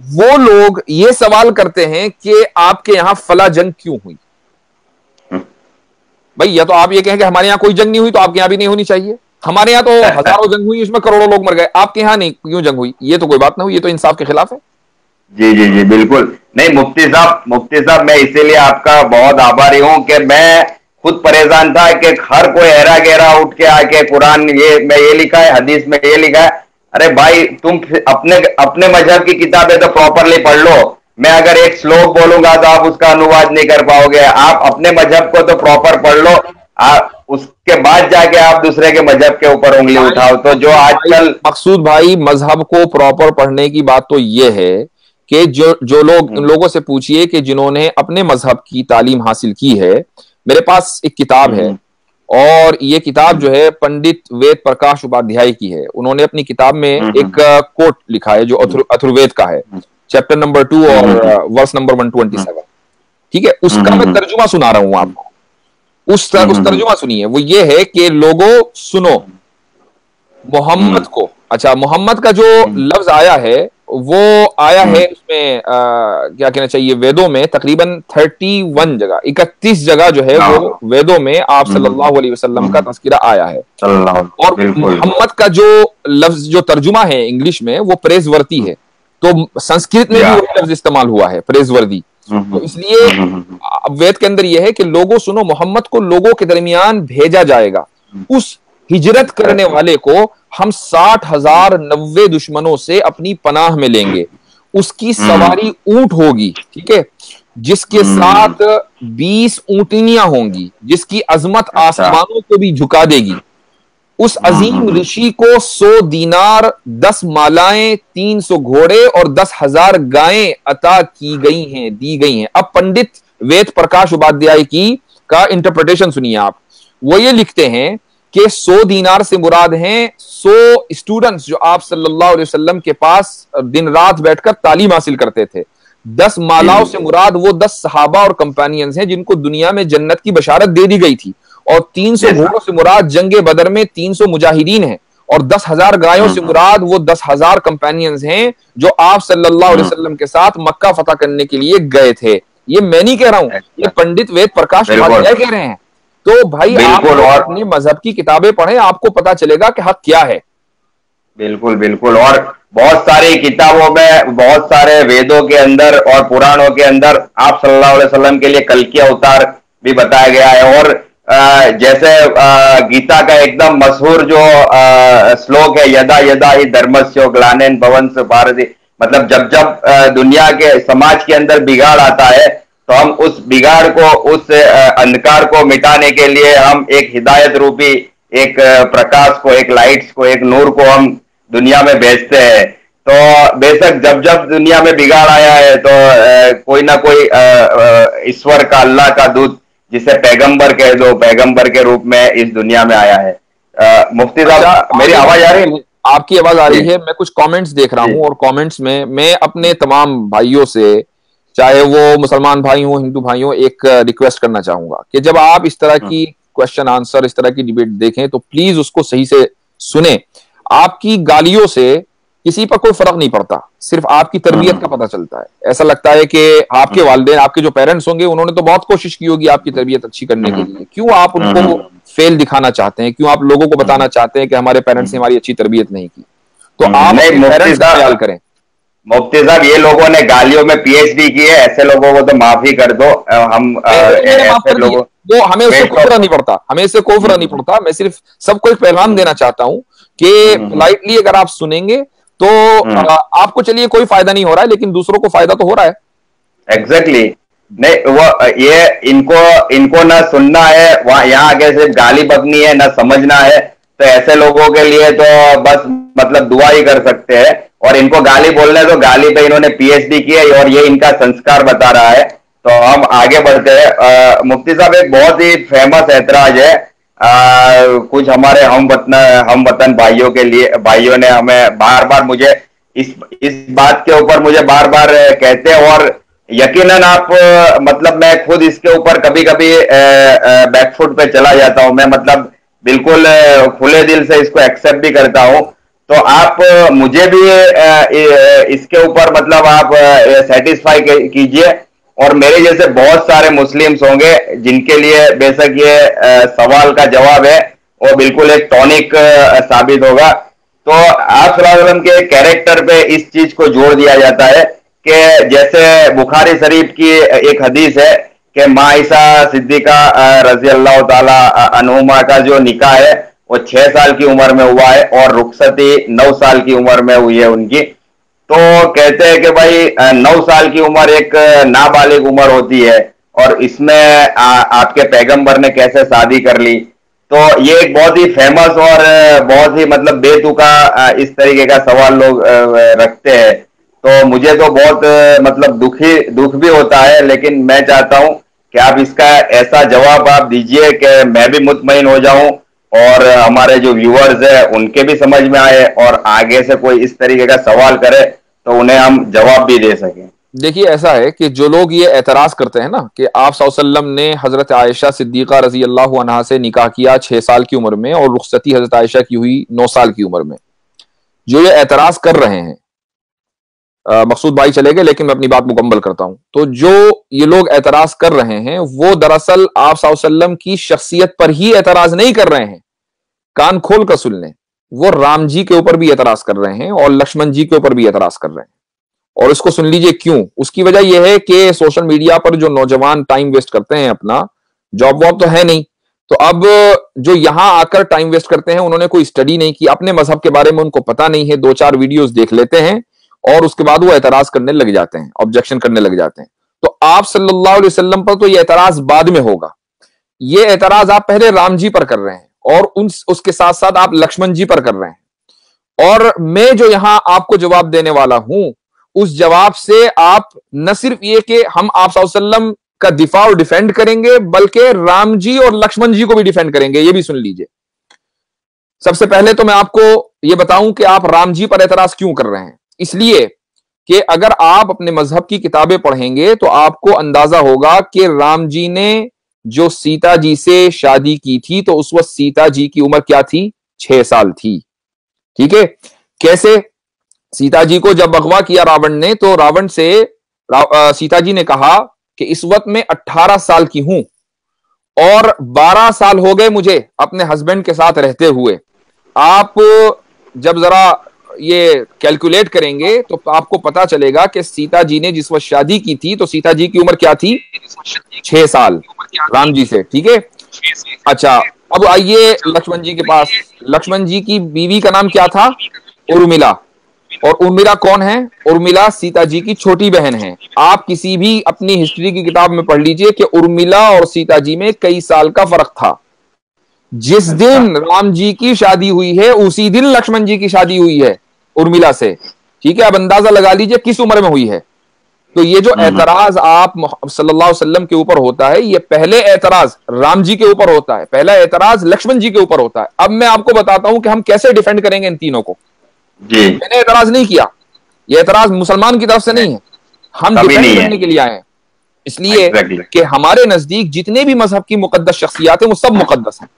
वो लोग ये सवाल करते हैं कि आपके यहाँ फला जंग क्यों हुई। भाई या तो आप ये कहें कि हमारे यहाँ कोई जंग नहीं हुई तो आपके यहाँ भी नहीं होनी चाहिए। हमारे यहाँ तो हजारों जंग हुई, उसमें करोड़ों लोग मर गए, आपके यहाँ नहीं, क्यों जंग हुई? ये तो कोई बात ना हुई, ये तो इंसाफ के खिलाफ है। जी जी जी बिल्कुल नहीं मुफ्ती साहब, मैं इसीलिए आपका बहुत आभारी हूं कि मैं खुद परेशान था कि हर कोई हेरा गेरा उठ के आके कुरान ये लिखा है, हदीस में ये लिखा है। अरे भाई तुम अपने मजहब की किताबें तो प्रॉपरली पढ़ लो। मैं अगर एक श्लोक बोलूंगा तो आप उसका अनुवाद नहीं कर पाओगे। आप अपने मजहब को तो प्रॉपर पढ़ लो, उसके बाद जाके आप दूसरे के मजहब के ऊपर उंगली उठाओ। तो जो आजकल मकसूद भाई, मजहब को प्रॉपर पढ़ने की बात तो ये है कि जो लोग, उन लोगों से पूछिए कि जिन्होंने अपने मजहब की तालीम हासिल की है। मेरे पास एक किताब है और ये किताब जो है पंडित वेद प्रकाश उपाध्याय की है। उन्होंने अपनी किताब में एक कोट लिखा है जो अथर्ववेद का है, चैप्टर नंबर 2 और वर्स नंबर 127, ठीक है। उसका मैं तर्जुमा सुना रहा हूं आपको। उस तर्जुमा सुनिए, वो ये है कि लोगों सुनो, मोहम्मद को, अच्छा मोहम्मद का जो लफ्ज आया है वो आया है उसमें क्या कहना चाहिए, वेदों में तकरीबन 31 जगह, 31 जगह जो है वो वेदों में आप सल्लल्लाहु अलैहि वसल्लम का तज़किरा आया है। और मोहम्मद का जो लफ्ज जो तर्जुमा है इंग्लिश में वो प्रेजवर्दी है, तो संस्कृत में भी वो लफ्ज इस्तेमाल हुआ है प्रेजवर्दी। तो इसलिए वेद के अंदर यह है कि लोगों सुनो, मोहम्मद को लोगों के दरमियान भेजा जाएगा, उस हिजरत करने वाले को हम 60,000 90 दुश्मनों से अपनी पनाह में लेंगे, उसकी सवारी ऊंट होगी, ठीक है। जिसके साथ 20 ऊंटनियां होंगी, जिसकी अजमत आसमानों को भी झुका देगी, उस अजीम ऋषि को 100 दीनार, 10 मालाएं, 300 घोड़े और 10,000 गायें अता की गई हैं, दी गई हैं। अब पंडित वेद प्रकाश उपाध्याय की का इंटरप्रिटेशन सुनिए आप। वो ये लिखते हैं कि 100 दीनार से मुराद हैं 100 स्टूडेंट्स जो आप सल्लल्लाहु अलैहि वसल्लम के पास दिन रात बैठकर तालीम हासिल करते थे। 10 मालाओं से मुराद वो 10 सहाबा और कंपेनियंस हैं जिनको दुनिया में जन्नत की बशारत दे दी गई थी। और 300 घोड़ों से मुराद जंगे बदर में 300 मुजाहिदीन हैं। और 10,000 गायों से मुराद वो 10,000 कंपेनियंस हैं जो आप सल्लल्लाहु अलैहि वसल्लम के साथ मक्का फतह करने के लिए गए थे। ये मैं नहीं कह रहा हूं, ये पंडित वेद प्रकाश उपाध्याय कह रहे हैं। तो भाई आप अपनी मजहब की किताबें पढ़ें, आपको पता चलेगा कि हक क्या है। बिल्कुल बिल्कुल। और बहुत सारी किताबों में, बहुत सारे वेदों के अंदर और पुराणों के अंदर आप सल्लल्लाहु अलैहि वसल्लम के लिए कल की अवतार भी बताया गया है। और जैसे गीता का एकदम मशहूर जो श्लोक है, यदा यदा ही धर्मस्य ग्लानिर्भवति भवन्ति भारत, मतलब जब जब दुनिया के समाज के अंदर बिगाड़ आता है तो हम उस बिगाड़ को, उस अंधकार को मिटाने के लिए हम एक हिदायत रूपी एक प्रकाश को, एक लाइट्स को, एक नूर को हम दुनिया में भेजते हैं। तो बेशक जब जब दुनिया में बिगाड़ आया है तो कोई ना कोई ईश्वर का, अल्लाह का दूत, जिसे पैगंबर कह दो, पैगंबर के रूप में इस दुनिया में आया है। मुफ्ती साहब, मेरी आवाज आ रही है? आपकी आवाज आ रही है। मैं कुछ कमेंट्स देख रहा हूं और कमेंट्स में मैं अपने तमाम भाइयों से, चाहे वो मुसलमान भाई हो, हिंदू भाई हो, एक रिक्वेस्ट करना चाहूंगा कि जब आप इस तरह की क्वेश्चन आंसर, इस तरह की डिबेट देखें तो प्लीज उसको सही से सुने। आपकी गालियों से किसी पर कोई फर्क नहीं पड़ता, सिर्फ आपकी तरबियत का पता चलता है। ऐसा लगता है कि आपके वालिदैन, आपके जो पेरेंट्स होंगे, उन्होंने तो बहुत कोशिश की होगी आपकी तरबियत अच्छी करने के लिए। क्यों आप उनको फेल दिखाना चाहते हैं? क्यों आप लोगों को बताना चाहते हैं कि हमारे पेरेंट्स ने हमारी अच्छी तरबियत नहीं की? तो आप अपने पेरेंट्स का ख्याल करें। मुफ्ती साहब, ये लोगों ने गालियों में पीएचडी की है, ऐसे लोगों को तो माफी कर दो। हम ऐसे लोगों, वो हमें उससे कोई फर्क नहीं पड़ता, हमें इससे कोई फर्क नहीं पड़ता। मैं सिर्फ सबको एक पैगाम देना चाहता हूं कि पोलाइटली अगर आप सुनेंगे तो आपको, चलिए कोई फायदा नहीं हो रहा है, लेकिन दूसरों को फायदा तो हो रहा है। एग्जैक्टली। नहीं, वो ये इनको ना सुनना है, वहां यहाँ आगे सिर्फ गाली बकनी है, ना समझना है। तो ऐसे लोगों के लिए तो बस मतलब दुआ ही कर सकते हैं। और इनको गाली बोलने तो गाली पे इन्होंने पीएचडी की है और ये इनका संस्कार बता रहा है। तो हम आगे बढ़ते हैं। मुफ्ती साहब, एक बहुत ही फेमस ऐतराज है। कुछ हमारे हम वतन भाइयों के लिए, भाइयों ने हमें बार बार मुझे इस बात के ऊपर मुझे बार बार कहते हैं, और यकीनन आप, मतलब मैं खुद इसके ऊपर कभी कभी बैकफुट पे चला जाता हूं। मैं मतलब बिल्कुल खुले दिल से इसको एक्सेप्ट भी करता हूं। तो आप मुझे भी इसके ऊपर मतलब आप सेटिस्फाई कीजिए। और मेरे जैसे बहुत सारे मुस्लिम्स होंगे जिनके लिए बेशक ये सवाल का जवाब है, वो बिल्कुल एक टॉनिक साबित होगा। तो आप सल्लल्लाहु अलैहि वसल्लम के कैरेक्टर पे इस चीज को जोड़ दिया जाता है कि जैसे बुखारी शरीफ की एक हदीस है कि माँ ईसा सिद्दीका रजी अल्लाह ताला अन्हुमा का जो निकाह है वो 6 साल की उम्र में हुआ है और रुखसती 9 साल की उम्र में हुई है उनकी। तो कहते हैं कि भाई 9 साल की उम्र एक नाबालिग उम्र होती है, और इसमें आपके पैगंबर ने कैसे शादी कर ली। तो ये एक बहुत ही फेमस और बहुत ही मतलब बेतुका इस तरीके का सवाल लोग रखते हैं। तो मुझे तो बहुत मतलब दुख भी होता है, लेकिन मैं चाहता हूं कि आप इसका ऐसा जवाब आप दीजिए कि मैं भी मुतमईन हो जाऊं और हमारे जो व्यूअर्स है उनके भी समझ में आए, और आगे से कोई इस तरीके का सवाल करे तो उन्हें हम जवाब भी दे सकें। देखिए, ऐसा है कि जो लोग ये एतराज करते हैं ना कि आप सल्लल्लाहु अलैहि वसल्लम ने हजरत आयशा सिद्दीका रजी अल्लाह अन्हा से निकाह किया 6 साल की उम्र में और रुखसती हजरत आयशा की हुई 9 साल की उम्र में, जो ये एतराज कर रहे हैं, मकसूद भाई चले गए लेकिन मैं अपनी बात मुकम्मल करता हूं। तो जो ये लोग एतराज कर रहे हैं वो दरअसल आप सल्लल्लाहु अलैहि वसल्लम की शख्सियत पर ही एतराज नहीं कर रहे हैं। कान खोल कर सुन लें, वो राम जी के ऊपर भी एतराज कर रहे हैं और लक्ष्मण जी के ऊपर भी एतराज कर रहे हैं। और इसको सुन लीजिए क्यों। उसकी वजह यह है कि सोशल मीडिया पर जो नौजवान टाइम वेस्ट करते हैं, अपना जॉब वॉब तो है नहीं, तो अब जो यहां आकर टाइम वेस्ट करते हैं, उन्होंने कोई स्टडी नहीं की, अपने मजहब के बारे में उनको पता नहीं है, 2-4 वीडियोस देख लेते हैं और उसके बाद वो एतराज करने लग जाते हैं, ऑब्जेक्शन करने लग जाते हैं। तो आप सल्लल्लाहु अलैहि वसल्लम पर तो ये एतराज बाद में होगा। ये एतराज आप पहले राम जी पर कर रहे हैं और उसके साथ साथ आप लक्ष्मण जी पर कर रहे हैं। और मैं जो यहां आपको जवाब देने वाला हूं, उस जवाब से आप न सिर्फ ये कि हम आप सल्लल्लाहु अलैहि वसल्लम का दिफा और डिफेंड करेंगे, बल्कि राम जी और लक्ष्मण जी को भी डिफेंड करेंगे। ये भी सुन लीजिए। सबसे पहले तो मैं आपको ये बताऊं कि आप राम जी पर एतराज क्यों कर रहे हैं। इसलिए कि अगर आप अपने मजहब की किताबें पढ़ेंगे तो आपको अंदाजा होगा कि राम जी ने जो सीता जी से शादी की थी तो उस वक्त सीता जी की उम्र क्या थी? 6 साल थी। ठीक है। कैसे? सीता जी को जब अगवा किया रावण ने, तो रावण से सीता जी ने कहा कि इस वक्त मैं 18 साल की हूं और 12 साल हो गए मुझे अपने हस्बैंड के साथ रहते हुए। आप जब जरा ये कैलकुलेट करेंगे तो आपको पता चलेगा कि सीता जी ने जिस वक्त शादी की थी तो सीता जी की उम्र क्या थी? 6 साल राम जी से। ठीक है। अच्छा, अब आइए लक्ष्मण जी के पास। लक्ष्मण जी की बीवी का नाम क्या था? उर्मिला। और उर्मिला कौन है? उर्मिला सीता जी की छोटी बहन है। आप किसी भी अपनी हिस्ट्री की किताब में पढ़ लीजिए कि उर्मिला और सीता जी में कई साल का फर्क था। जिस दिन राम जी की शादी हुई है उसी दिन लक्ष्मण जी की शादी हुई है उर्मिला से। ठीक है। अब अंदाजा लगा लीजिए किस उम्र में हुई है। तो ये जो एतराज आप सल्लल्लाहु अलैहि वसल्लम के ऊपर होता है, ये पहले एतराज राम जी के ऊपर होता है, पहला एतराज लक्ष्मण जी के ऊपर होता है। अब मैं आपको बताता हूं कि हम कैसे डिफेंड करेंगे इन तीनों को। जी। मैंने एतराज नहीं किया, ये एतराज मुसलमान की तरफ से नहीं है, हम डिफेंड करने के लिए आए हैं। इसलिए कि हमारे नजदीक जितने भी मजहब की मुकद्दस शख्सियात हैं वो सब मुकद्दस हैं।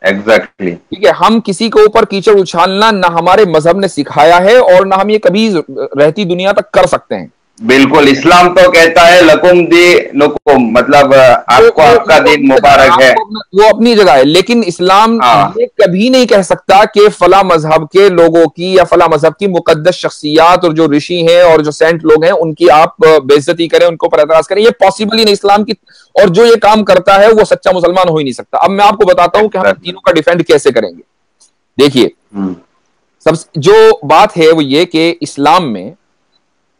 एग्जैक्टली। ठीक है। हम किसी के ऊपर कीचड़ उछालना ना हमारे मजहब ने सिखाया है और ना हम ये कभी रहती दुनिया तक कर सकते हैं। बिल्कुल। इस्लाम तो कहता है लकुम दीनुकुम, मतलब आपको आपका दिन मुबारक है। वो अपनी जगह है, लेकिन इस्लाम ये कभी नहीं कह सकता कि फला मजहब के लोगों की या फला मजहब की मुकद्दस शख्सियात और जो ऋषि हैं और जो सेंट लोग हैं उनकी आप बेइज्जती करें, उनको पर एतराज करें। ये पॉसिबल ही नहीं इस्लाम की। और जो ये काम करता है वो सच्चा मुसलमान हो ही नहीं सकता। अब मैं आपको बताता हूं कि हम तीनों का डिफेंड कैसे करेंगे। देखिए, सब जो बात है वो ये कि इस्लाम में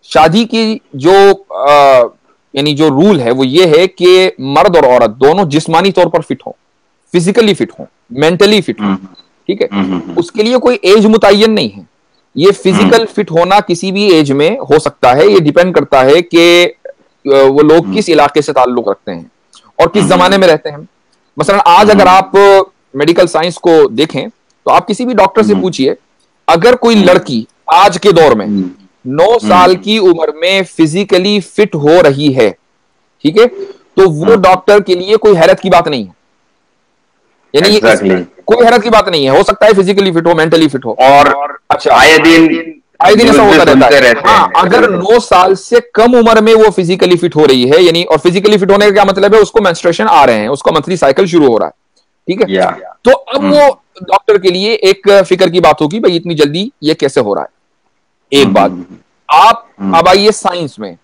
शादी की जो यानी जो रूल है वो ये है कि मर्द और औरत दोनों जिस्मानी तौर पर फिट हो, फिजिकली फिट हो, मेंटली फिट हो। ठीक है। उसके लिए कोई एज मुतय्यन नहीं है। ये फिजिकल फिट होना किसी भी एज में हो सकता है। ये डिपेंड करता है कि वो लोग किस इलाके से ताल्लुक रखते हैं और किस जमाने में रहते हैं। मसलन आज अगर आप मेडिकल साइंस को देखें तो आप किसी भी डॉक्टर से पूछिए, अगर कोई लड़की आज के दौर में 9 साल की उम्र में फिजिकली फिट हो रही है, ठीक है, तो वो डॉक्टर के लिए कोई हैरत की बात नहीं है। यानी कोई हैरत की बात नहीं है। हो सकता है फिजिकली फिट हो, मेंटली फिट हो। और अच्छा, आए दिन ऐसा होता रहता है। हाँ, अगर 9 साल से कम उम्र में वो फिजिकली फिट हो रही है, यानी, और फिजिकली फिट होने का क्या मतलब है? उसको मेंस्ट्रुएशन आ रहे हैं, उसका मंथली साइकिल शुरू हो रहा है। ठीक है। तो अब वो डॉक्टर के लिए एक फिक्र की बात होगी, भाई इतनी जल्दी ये कैसे हो रहा है। एक बात। आप अब आइए साइंस में,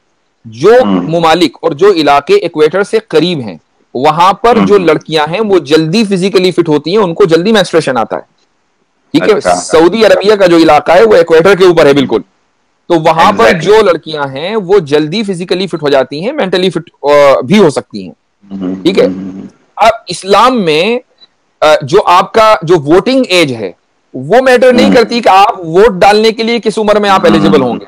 जो मुमालिक और जो इलाके इक्वेटर से करीब हैं वहां पर जो लड़कियां हैं वो जल्दी फिजिकली फिट होती हैं, उनको जल्दी मेंस्ट्रुएशन आता है। ठीक है। सऊदी अरबिया का जो इलाका है वो इक्वेटर के ऊपर है बिल्कुल। तो वहां पर जो लड़कियां हैं वो जल्दी फिजिकली फिट हो जाती हैं, मेंटली फिट भी हो सकती हैं। ठीक है। अब इस्लाम में जो आपका जो वोटिंग एज है वो मैटर नहीं करती कि आप वोट डालने के लिए किस उम्र में आप एलिजिबल होंगे।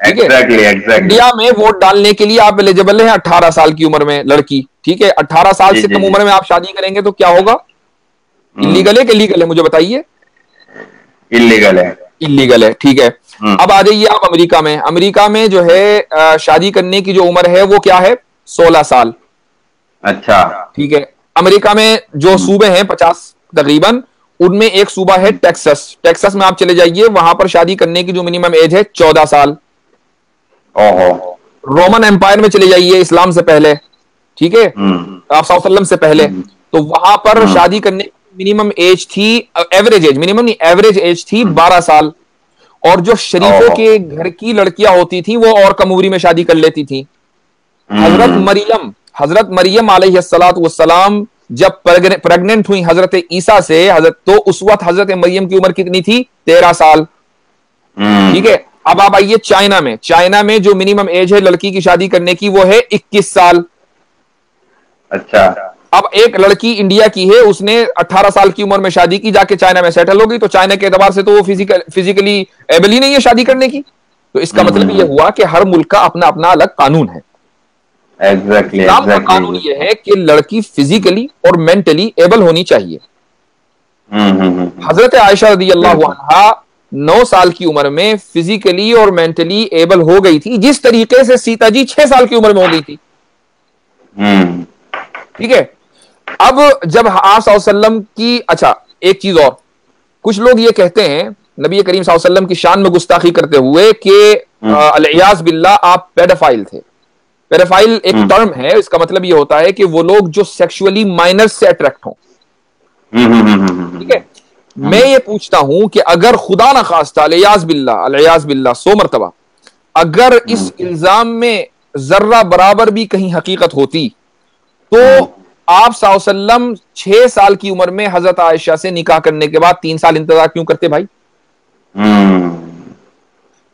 ठीक है। इंडिया में वोट डालने के लिए आप एलिजिबल हैं 18 साल की उम्र में लड़की। ठीक है। 18 साल से कम उम्र में आप शादी करेंगे तो क्या होगा? इलीगल है कि लीगल है? मुझे बताइए। इलीगल है। इलीगल है। ठीक है। अब आ जाइए आप अमेरिका में। अमेरिका में जो है शादी करने की जो उम्र है वो क्या है? 16 साल। अच्छा। ठीक है। अमेरिका में जो सूबे हैं 50 तकरीबन, उनमें एक सूबा है टेक्सास। टेक्सास में आप चले जाइए, वहां पर शादी करने की जो मिनिमम एज है 14 साल। रोमन एम्पायर में चले जाइए, इस्लाम से पहले, ठीक है, आप सल्लम से पहले, तो वहां पर शादी करने की मिनिमम एज थी, एवरेज एज, मिनिमम नहीं, एवरेज एज थी 12 साल। और जो शरीफों के घर की लड़कियां होती थी वो और कम उम्र में शादी कर लेती थी। हजरत मरियम अलैहिस्सलाम जब प्रेग्नेंट हुई हजरत ईसा से, तो उस वक्त हजरत मरियम की उम्र कितनी थी? 13 साल। ठीक है। अब आप आइए चाइना में। चाइना में जो मिनिमम एज है लड़की की शादी करने की वो है 21 साल। अच्छा। अब एक लड़की इंडिया की है, उसने 18 साल की उम्र में शादी की, जाके चाइना में सेटल हो गई, तो चाइना के एतबार से तो वो फिजिकली एबल ही नहीं है शादी करने की। तो इसका मतलब ये हुआ कि हर मुल्क का अपना अपना अलग कानून है। एग्जैक्टली इस्लाम का कानून ये है कि लड़की फिजिकली और मेंटली एबल होनी चाहिए। हजरत आयशा रदी अल्लाह अन्हा 9 साल की उम्र में फिजिकली और मेंटली एबल हो गई थी, जिस तरीके से सीता जी 6 साल की उम्र में हो गई थी। ठीक है। अब जब आप सल्लल्लाहु अलैहि वसल्लम की, अच्छा एक चीज और, कुछ लोग ये कहते हैं नबी करीम सल्लल्लाहु अलैहि वसल्लम की शान में गुस्ताखी करते हुए कि अलियाज बिल्लाह आप पेडोफाइल थे। पेडोफाइल एक टर्म है, इसका मतलब ये होता है कि वो लोग जो सेक्सुअली माइनर से अट्रैक्ट हों। ठीक है। मैं ये पूछता हूं कि अगर खुदा ना खास्ता अलियाज बिल्लाह 100 मरतबा अगर इस इल्जाम में जर्रा बराबर भी कहीं हकीकत होती, तो आप सल्लल्लाहु अलैहि वसल्लम 6 साल की उम्र में हजरत आयशा से निकाह करने के बाद 3 साल इंतजार क्यों करते भाई?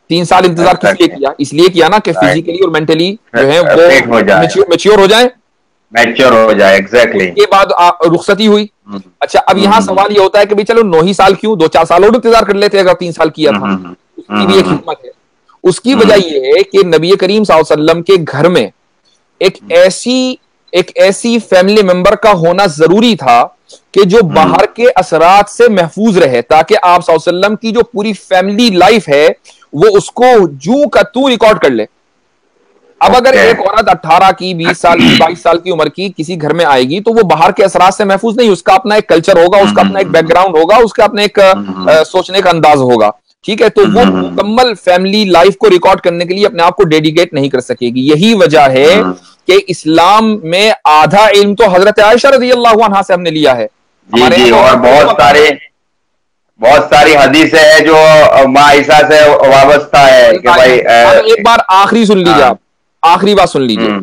3 साल इंतजार किस लिए किया? इसलिए किया ना कि फिजिकली और मेंटली जो है वो मैच्योर हो जाए। एग्जैक्टली। के बाद रुखसती हुई। अच्छा, अब यहां सवाल ये होता है कि भाई चलो 9 ही साल क्यों, 2-4 साल और इंतजार कर लेते अगर 3 साल किया था। उसकी भी एक हिकमत है। उसकी वजह यह है कि नबी करीम सल्लल्लाहु अलैहि वसल्लम के घर में एक ऐसी फैमिली मेंबर का होना जरूरी था कि जो बाहर के असरात से महफूज रहे, ताकि आप सल्लल्लाहु अलैहि वसल्लम की जो पूरी फैमिली लाइफ है वो उसको जू का तू रिकॉर्ड कर ले। अब अगर एक औरत 18 की, 20 साल की, 22 साल की उम्र की किसी घर में आएगी तो वो बाहर के असरात से महफूज नहीं, उसका अपना एक कल्चर होगा, उसका अपना एक बैकग्राउंड होगा, उसका अपना एक सोचने का अंदाज होगा। ठीक है। तो वो मुकम्मल फैमिली लाइफ को रिकॉर्ड करने के लिए अपने आप को डेडिकेट नहीं कर सकेगी। यही वजह है कि इस्लाम में आधा इल्म तो हजरत आयशा रज़ी अल्लाह अन्हा से हमने लिया है। जी, और बहुत सारी हदीसें हैं जो माँ आयशा से वाबस्ता है कि भाई एक बार आखिरी सुन लीजिए, आप आखिरी बात सुन लीजिए।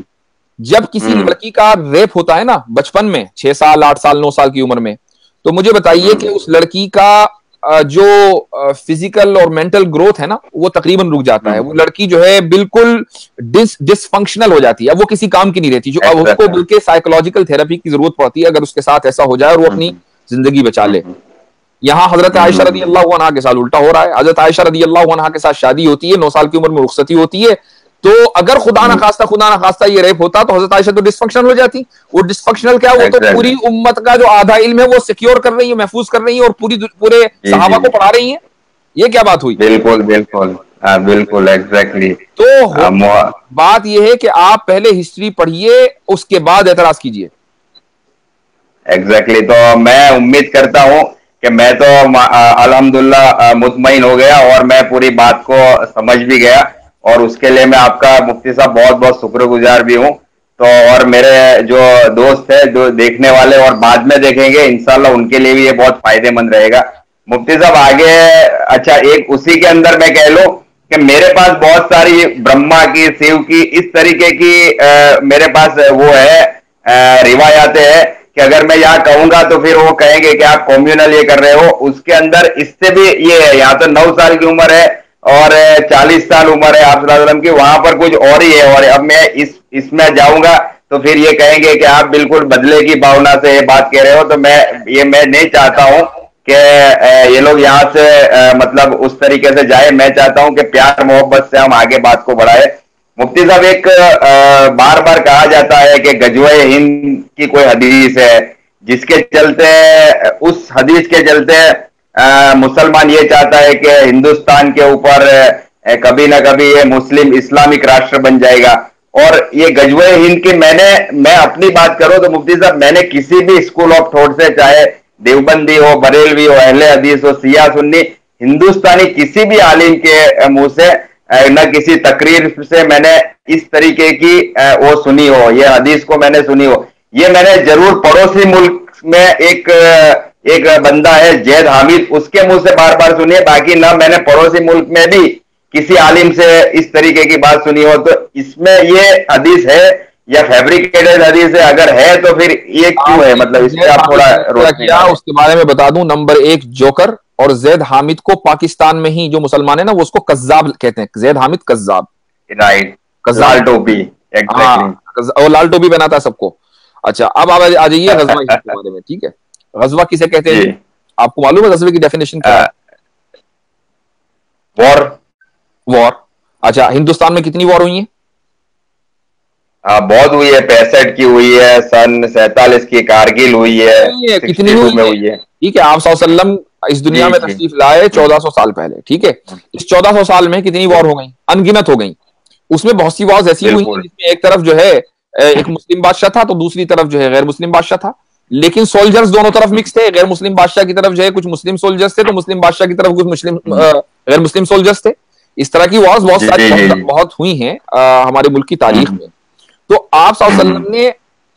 जब किसी लड़की का रेप होता है ना बचपन में, 6 साल, 8 साल, 9 साल की उम्र में, तो मुझे बताइए कि उस लड़की का जो फिजिकल और मेंटल ग्रोथ है ना वो तकरीबन रुक जाता है। वो लड़की जो है बिल्कुल डिसफंक्शनल हो जाती है, अब वो किसी काम की नहीं रहती। जो अब उसको बल्कि साइकोलॉजिकल थेरेपी की जरूरत पड़ती है अगर उसके साथ ऐसा हो जाए और वो अपनी जिंदगी बचा ले। यहां हजरत आयशा रदी अल्लाह अन्हा के साथ उल्टा हो रहा है। हजरत आयशा रदी अल्लाह अन्हा के साथ शादी होती है, 9 साल की उम्र में रुखसती होती है। तो अगर खुदा ना खास्ता ये रेप होता तो हजरत आयशा तो डिसफंक्शनल हो जाती। वो डिसफंक्शनल क्या, वो तो पूरी उम्मत का जो आधा इल्म है वो सिक्योर कर रही है, महफूज कर रही है और पूरे सहाबा को पढ़ा रही है। ये क्या बात हुई? बिल्कुल बिल्कुल बिल्कुल एग्जैक्टली। तो बात यह है कि आप पहले हिस्ट्री पढ़िए, उसके बाद एतराज कीजिए। एग्जैक्टली। तो मैं उम्मीद करता हूं कि मैं तो अल्हम्दुलिल्लाह मुतमईन हो गया और मैं पूरी बात को समझ भी गया, और उसके लिए मैं आपका मुफ्ती साहब बहुत बहुत शुक्रगुजार भी हूं। तो और मेरे जो दोस्त है जो देखने वाले और बाद में देखेंगे इंशाल्लाह उनके लिए भी ये बहुत फायदेमंद रहेगा। मुफ्ती साहब आगे, अच्छा एक उसी के अंदर मैं कह लूं कि मेरे पास बहुत सारी ब्रह्मा की, शिव की, इस तरीके की मेरे पास वो है रिवायातें हैं कि अगर मैं यहाँ कहूंगा तो फिर वो कहेंगे कि आप कम्युनल ये कर रहे हो। उसके अंदर इससे भी ये है, यहाँ तो 9 साल की उम्र है और 40 साल उम्र है आप सल्लल्लाहु अलैहि वसल्लम की, वहां पर कुछ और ही है। और अब मैं इसमें जाऊंगा तो फिर ये कहेंगे कि आप बिल्कुल बदले की भावना से ये बात कह रहे हो। तो मैं नहीं चाहता हूं कि ये लोग यहाँ से मतलब उस तरीके से जाए। मैं चाहता हूं कि प्यार मोहब्बत से हम आगे बात को बढ़ाए। मुफ्ती साहब, एक बार बार कहा जाता है कि गजवे हिंद की कोई हदीस है जिसके चलते, उस हदीस के चलते मुसलमान ये चाहता है कि हिंदुस्तान के ऊपर कभी ना कभी ये मुस्लिम इस्लामिक राष्ट्र बन जाएगा। और ये गजवे हिंद की मैं अपनी बात करूं तो मुफ्ती साहब, मैंने किसी भी स्कूल ऑफ थॉट से, चाहे देवबंदी हो, बरेलवी हो, अहले हदीस हो, शिया सुन्नी, हिंदुस्तानी किसी भी आलिम के मुंह से न किसी तकरीर से मैंने इस तरीके की वो सुनी हो, ये हदीस को मैंने सुनी हो। ये मैंने जरूर पड़ोसी मुल्क में एक बंदा है जैद हामिद, उसके मुंह से बार बार सुनी है, बाकी ना मैंने पड़ोसी मुल्क में भी किसी आलिम से इस तरीके की बात सुनी हो। तो इसमें ये हदीस है, या फैब्रिकेटेड हदीस है, अगर है तो फिर ये क्यों है, मतलब इस पे आप थोड़ा रोशनी डालें। उसके बारे में बता दूं, नंबर 1 जोकर, और जैद हामिद को पाकिस्तान में ही जो मुसलमान है ना वो उसको कज्जाब कहते हैं, जैद हामिद कज्जाब। राइट, लाल टोपी, एग्जैक्टली। और लाल टोपी बनाता है सबको। अच्छा, अब आप आ जाइए गजवा हिंद के बारे में, ठीक है। गजवा किसे कहते हैं? आपको मालूम है गजवे की डेफिनेशन क्या है? वॉर। वॉर। अच्छा, हिंदुस्तान में कितनी वॉर हुई है? बहुत हुई है, 65 की हुई है, सन 47 की कारगिल हुई है, कितनी हुई है? ठीक है, आप सल्लल्लाहु अलैहि वसल्लम इस दुनिया में तशरीफ लाए 1400 साल पहले, ठीक है। इस 1400 साल में कितनी वॉर हो गई? अनगिनत हो गई। उसमें बहुत सी वॉर्स ऐसी हुई हैं जिसमें एक तरफ जो है एक मुस्लिम बादशाह था, तो दूसरी तरफ जो है गैर मुस्लिम बादशाह था, लेकिन सोल्जर्स दोनों तरफ मिक्स थे। गैर मुस्लिम बादशाह की तरफ जो है कुछ मुस्लिम सोल्जर्स थे, तो मुस्लिम बादशाह की तरफ कुछ मुस्लिम गैर मुस्लिम सोल्जर्स थे। इस तरह की वॉर्स बहुत सारी बहुत हुई हैं हमारे मुल्क की तारीख में। तो आप सल्लल्लाहु अलैहि वसल्लम ने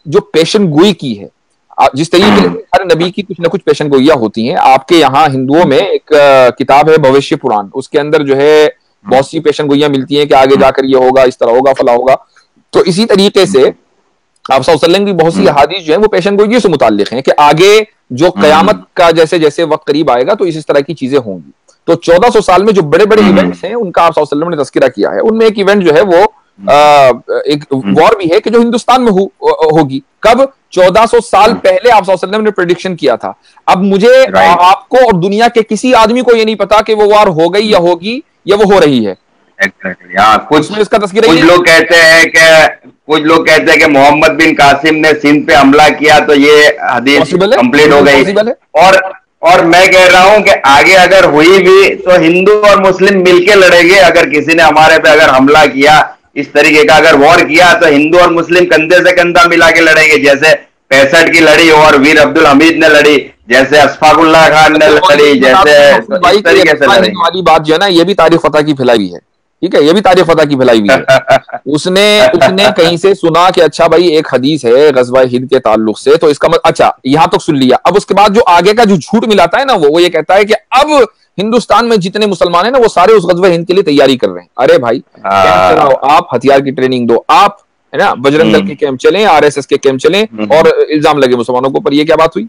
जो पेशन गोई की है, जिस तरीके से हर नबी की कुछ ना कुछ पेशन गोइयां होती हैं, आपके यहाँ हिंदुओं में एक किताब है भविष्य पुराण, उसके अंदर जो है बहुत सी पेशन गोइयां मिलती हैं कि आगे जाकर ये होगा, इस तरह होगा, फला होगा। तो इसी तरीके से आप सल्लल्लाहु अलैहि वसल्लम की बहुत सी हदीस जो है वो पेशन गोई से मुताल्लिक हैं कि आगे जो कयामत का जैसे जैसे वक्त करीब आएगा तो इस तरह की चीजें होंगी। तो 1400 साल में जो बड़े बड़े इवेंट्स हैं उनका आप सल्लल्लाहु अलैहि वसल्लम ने तज़किरा किया है। उनमें एक इवेंट जो है वो एक वॉर भी है कि जो हिंदुस्तान में होगी। कब? 1400 साल पहले आप सल्लल्लाहु अलैहि वसल्लम ने प्रेडिक्शन किया था। अब मुझे आपको और दुनिया के किसी आदमी को ये नहीं पता कि वो वॉर हो गई या होगी या वो हो रही है। कुछ इसका तस्कीर कुछ लोग कहते हैं कि मोहम्मद बिन कासिम ने सिंध पे हमला किया तो ये हदीस कंप्लीट हो गई। और मैं कह रहा हूं कि आगे अगर हुई भी तो हिंदू और मुस्लिम मिलके लड़ेंगे। अगर किसी ने हमारे पे अगर हमला किया, इस तरीके का अगर वॉर किया, तो हिंदू और मुस्लिम कंधे से कंधा मिला के लड़ेंगे। जैसे 65 की लड़ी और वीर अब्दुल हमीद ने लड़ी, जैसे अशफाकुल्लाह खान ने लड़ी, जैसे इस तरीके से लड़ेंगे। वाली बात जो है ना, ये भी तारीख फतह की फैलाई हुई है, ठीक है। ये भी तारीख फतह की फैलाई हुई है। उसने कहीं से सुना कि अच्छा भाई एक हदीस है गज़वा हिंद के ताल्लुक से, तो इसका अच्छा यहां तक सुन लिया। अब उसके बाद जो आगे का जो झूठ मिलाता है ना, वो ये कहता है कि अब हिंदुस्तान में जितने मुसलमान है ना वो सारे उस गज़वा हिंद के लिए तैयारी कर रहे हैं। अरे भाई कैंप चलाओ, आप हथियार की ट्रेनिंग दो, आप है ना बजरंग दल के कैंप चलें, RSS के कैंप चलें, और इल्जाम लगे मुसलमानों को। पर ये क्या बात हुई?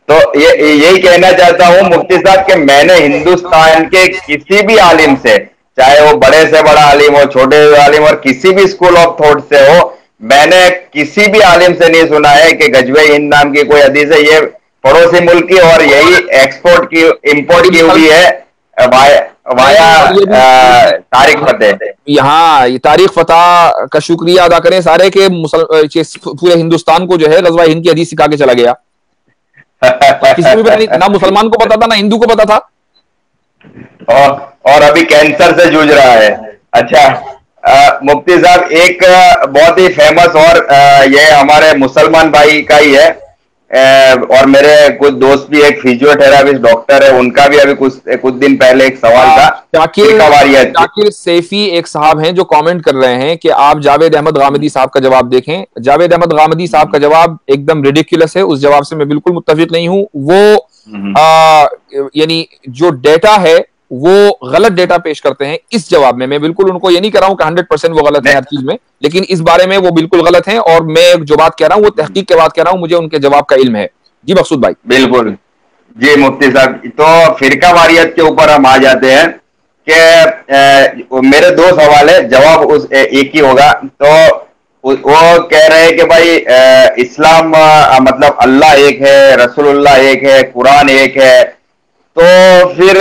तो यही कहना चाहता हूं मुफ्ती साहब कि मैंने हिंदुस्तान के किसी भी आलिम से, चाहे वो बड़े से बड़ा आलिम हो, छोटे से आलिम और किसी भी स्कूल ऑफ थॉट से हो, मैंने किसी भी आलिम से नहीं सुना है कि गजवे हिंद नाम की कोई हदीस है। ये पड़ोसी मुल्क की और यही एक्सपोर्ट की इंपोर्ट की हुई है वाया तारिक फतेह। यहाँ ये तारीख फतह का शुक्रिया अदा करें सारे के पूरे हिंदुस्तान को जो है गज़वा हिंद की हदीस सिखा के चला गया। किसी भी नहीं, ना मुसलमान को पता था ना हिंदू को पता था, और अभी कैंसर से जूझ रहा है। अच्छा मुफ्ती साहब, एक बहुत ही फेमस और ये हमारे मुसलमान भाई का ही है, और मेरे कुछ दोस्त भी एक फिजियोथेरापिस्ट डॉक्टर है, उनका भी अभी कुछ दिन पहले एक सवाल था। शाकिर सैफी एक साहब हैं जो कमेंट कर रहे हैं कि आप जावेद अहमद गामिदी साहब का जवाब देखें। जावेद अहमद गामिदी साहब का जवाब एकदम रिडिकुलस है, उस जवाब से मैं बिल्कुल मुत्तफिक नहीं हूं। वो यानी जो डेटा है वो गलत डेटा पेश करते हैं इस जवाब में। मैं बिल्कुल उनको ये नहीं कह रहा हूं कि 100% वो गलत है हर चीज में, लेकिन इस बारे में वो बिल्कुल गलत हैं। और मैं जो बात कह रहा हूं वो तहकीक के बात कह रहा हूं, मुझे उनके जवाब का इल्म है। जी मकसूद भाई। बिल्कुल जी मुफ्ती साहब, तो फिरका वारियत के ऊपर हम आ जाते हैं कि मेरे दो सवाल है, जवाब उस एक ही होगा। तो वो कह रहे हैं कि भाई इस्लाम मतलब अल्लाह एक है, रसूलुल्लाह एक है, कुरान एक है, तो फिर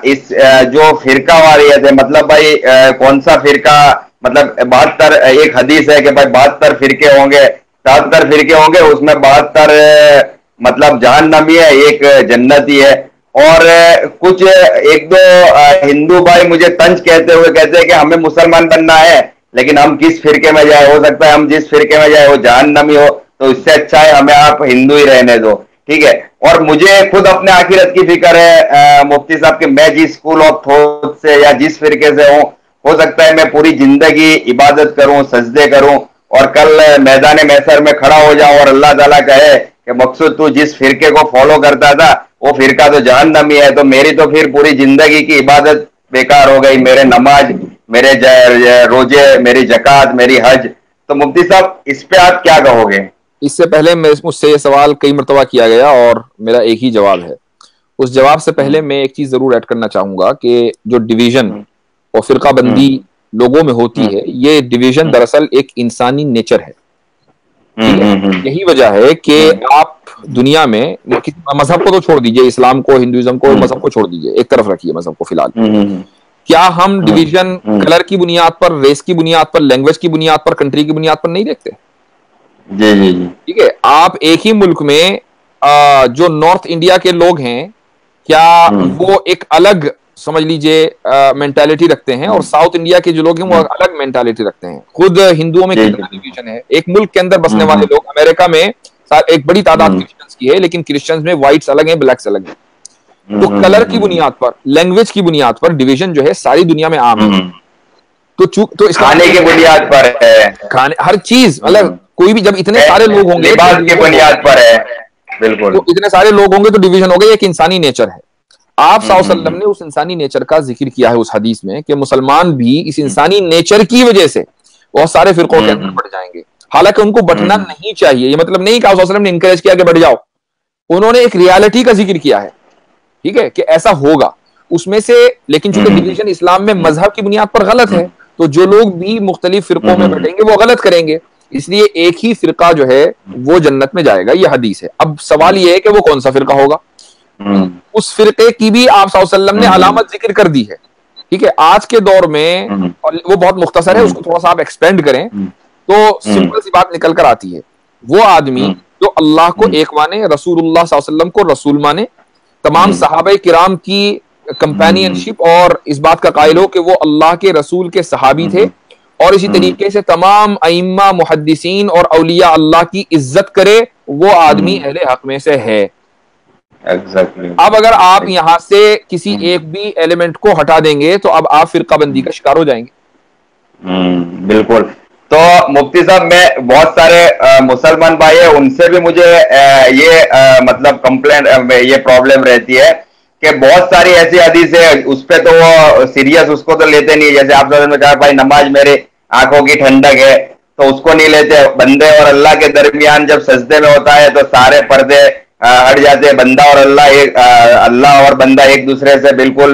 इस जो फिरका वारियत है मतलब भाई कौन सा फिरका, मतलब 72 एक हदीस है कि भाई 72 फिरके होंगे, 77 फिरके होंगे, उसमें 72 मतलब जहन्नमी है, एक जन्नती है। और कुछ एक दो हिंदू भाई मुझे तंज कहते हुए कहते हैं कि हमें मुसलमान बनना है, लेकिन हम किस फिरके में जाए, हो सकता है हम जिस फिरके में जाए वो जहन्नमी हो, तो इससे अच्छा है हमें आप हिंदू ही रहने दो, ठीक है। और मुझे खुद अपने आखिरत की फिक्र है मुफ्ती साहब कि मैं जिस स्कूल ऑफ थॉट से या जिस फिरके से हूं, हो सकता है मैं पूरी जिंदगी इबादत करूं, सजदे करूं, और कल मैदान महशर में खड़ा हो जाऊं और अल्लाह ताला कहे कि मकसूद तू जिस फिरके को फॉलो करता था वो फिरका तो जहन्नमी है, तो मेरी तो फिर पूरी जिंदगी की इबादत बेकार हो गई, मेरे नमाज मेरे रोजे, मेरी जकात, मेरी हज। तो मुफ्ती साहब इस पे आप क्या कहोगे? इससे पहले मुझसे ये सवाल कई मरतबा किया गया और मेरा एक ही जवाब है। उस जवाब से पहले मैं एक चीज जरूर ऐड करना चाहूंगा कि जो डिवीजन और फिरकाबंदी लोगों में होती है, ये डिवीजन दरअसल एक इंसानी नेचर है। ठीक है, यही वजह है कि आप दुनिया में मजहब को तो छोड़ दीजिए, इस्लाम को, हिंदुइज्म को, मजहब को छोड़ दीजिए, एक तरफ रखिए मजहब को फिलहाल। क्या हम डिवीजन कलर की बुनियाद पर, रेस की बुनियाद पर, लैंग्वेज की बुनियाद पर, कंट्री की बुनियाद पर नहीं देखते? जी जी जी। ठीक है, आप एक ही मुल्क में जो नॉर्थ इंडिया के लोग हैं, क्या वो एक अलग, समझ लीजिए, मेंटालिटी रखते हैं, और साउथ इंडिया के जो लोग हैं वो अलग मेंटालिटी रखते हैं? खुद हिंदुओं में कितना डिवीजन है। एक मुल्क के अंदर बसने वाले लोग, अमेरिका में एक बड़ी तादाद क्रिश्चियंस की है, लेकिन क्रिश्चियंस में व्हाइट्स अलग हैं, ब्लैक्स अलग हैं। तो कलर की बुनियाद पर, लैंग्वेज की बुनियाद पर डिवीजन जो है सारी दुनिया में आम है। तो इसका खाने की बुनियाद पर है, खाने, हर चीज, मतलब कोई भी, जब इतने सारे लोग होंगे, लिबास की बुनियाद पर है। बिल्कुल, तो इतने सारे लोग होंगे तो डिवीजन हो गई। एक इंसानी नेचर है। आप सल्लल्लाहु अलैहि वसल्लम ने उस इंसानी नेचर का जिक्र किया है उस हदीस में कि मुसलमान भी इस इंसानी नेचर की वजह से बहुत सारे फिरकों के अंदर बढ़ जाएंगे। हालांकि उनको बढ़ना नहीं चाहिए, ये मतलब नहीं कि सल्लल्लाहु अलैहि वसल्लम ने इंकरेज किया कि बढ़ जाओ। उन्होंने एक रियलिटी का जिक्र किया है, ठीक है, कि ऐसा होगा उसमें से। लेकिन चूंकि डिवीजन इस्लाम में मजहब की बुनियाद पर गलत है, तो जो लोग भी मुख्तलिफ फिरकों में बैठेंगे वो गलत करेंगे। इसलिए एक ही फिरका जो है वो जन्नत में जाएगा, ये हदीस है। अब सवाल ये है कि वो कौन सा फिरका होगा। उस फिरके की भी आप सल्लल्लाहु अलैहि वसल्लम ने अलामत जिक्र कर दी है। ठीक है, आज के दौर में, और वो बहुत मुख्तसर है, उसको थोड़ा सा आप एक्सपेंड करें तो सिंपल सी बात निकल कर आती है। वो आदमी जो अल्लाह को एक माने, रसूलुल्लाह सल्लल्लाहु अलैहि वसल्लम को रसूल माने, तमाम सहाबा किराम की कंपेनियनशिप और इस बात का कायल हो कि वो अल्लाह के रसूल के सहाबी थे, और इसी तरीके से तमाम अइम्मा, मुहद्दिसीन और औलिया अल्लाह की इज्जत करे, वो आदमी अहले हक में से है। Exactly. अब अगर आप यहां से किसी एक भी एलिमेंट को हटा देंगे तो अब आप फिरकाबंदी का शिकार हो जाएंगे। बिल्कुल। तो मुफ्ती साहब, मैं बहुत सारे मुसलमान भाई है, उनसे भी मुझे मतलब कंप्लेंट, ये प्रॉब्लम रहती है कि बहुत सारी ऐसी हदीस है उस पे तो वो सीरियस उसको तो लेते नहीं। जैसे आप लोगों ने कहा भाई नमाज मेरे आंखों की ठंडक है, तो उसको नहीं लेते। बंदे और अल्लाह के दरमियान जब सजदे में होता है तो सारे पर्दे हट जाते हैं। बंदा और अल्लाह और बंदा एक दूसरे से बिल्कुल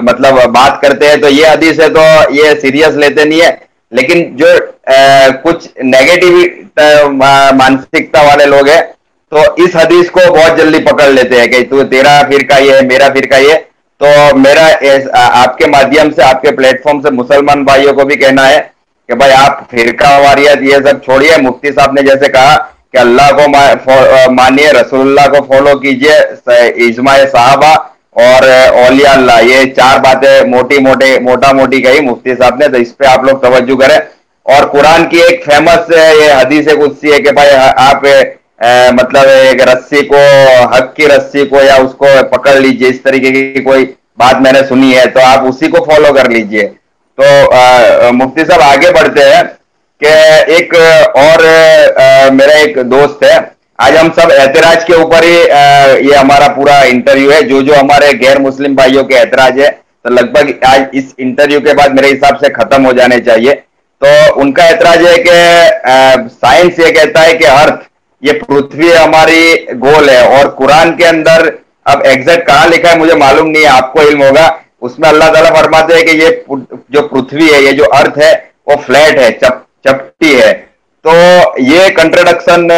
मतलब बात करते हैं। तो ये हदीस है तो ये सीरियस लेते नहीं है। लेकिन जो कुछ नेगेटिव मानसिकता वाले लोग हैं तो इस हदीस को बहुत जल्दी पकड़ लेते हैं कि तू, तेरा फिरका ये है, मेरा फिरका ये। तो मेरा आपके माध्यम से, आपके प्लेटफॉर्म से मुसलमान भाइयों को भी कहना है कि भाई आप फिरका वारियत ये सब छोड़िए। मुफ्ती साहब ने जैसे कहा कि अल्लाह को मानिए, रसूलुल्लाह को फॉलो कीजिए, इजमाए सहाबा और औलिया अल्लाह, ये चार बातें मोटा मोटी कही मुफ्ती साहब ने, तो इस पे आप लोग तवज्जो करें। और कुरान की एक फेमस ये हदीस कुदसी है कि भाई आप मतलब एक रस्सी को, हक की रस्सी को या उसको पकड़ लीजिए, इस तरीके की कोई बात मैंने सुनी है, तो आप उसी को फॉलो कर लीजिए। तो मुफ्ती साहब आगे बढ़ते हैं कि एक और मेरा एक दोस्त है, आज हम सब एतराज के ऊपर ही ये हमारा पूरा इंटरव्यू है। जो जो हमारे गैर मुस्लिम भाइयों के एतराज है तो लगभग आज इस इंटरव्यू के बाद मेरे हिसाब से खत्म हो जाने चाहिए। तो उनका एतराज है कि साइंस ये कहता है कि अर्थ, ये पृथ्वी हमारी गोल है, और कुरान के अंदर अब एग्जैक्ट कहाँ लिखा है मुझे मालूम नहीं है, आपको इल्म होगा। उसमें अल्लाह ताला फरमाते हैं कि ये जो पृथ्वी है, ये जो अर्थ है वो फ्लैट है, चपटी है। तो ये कंट्रोडक्शन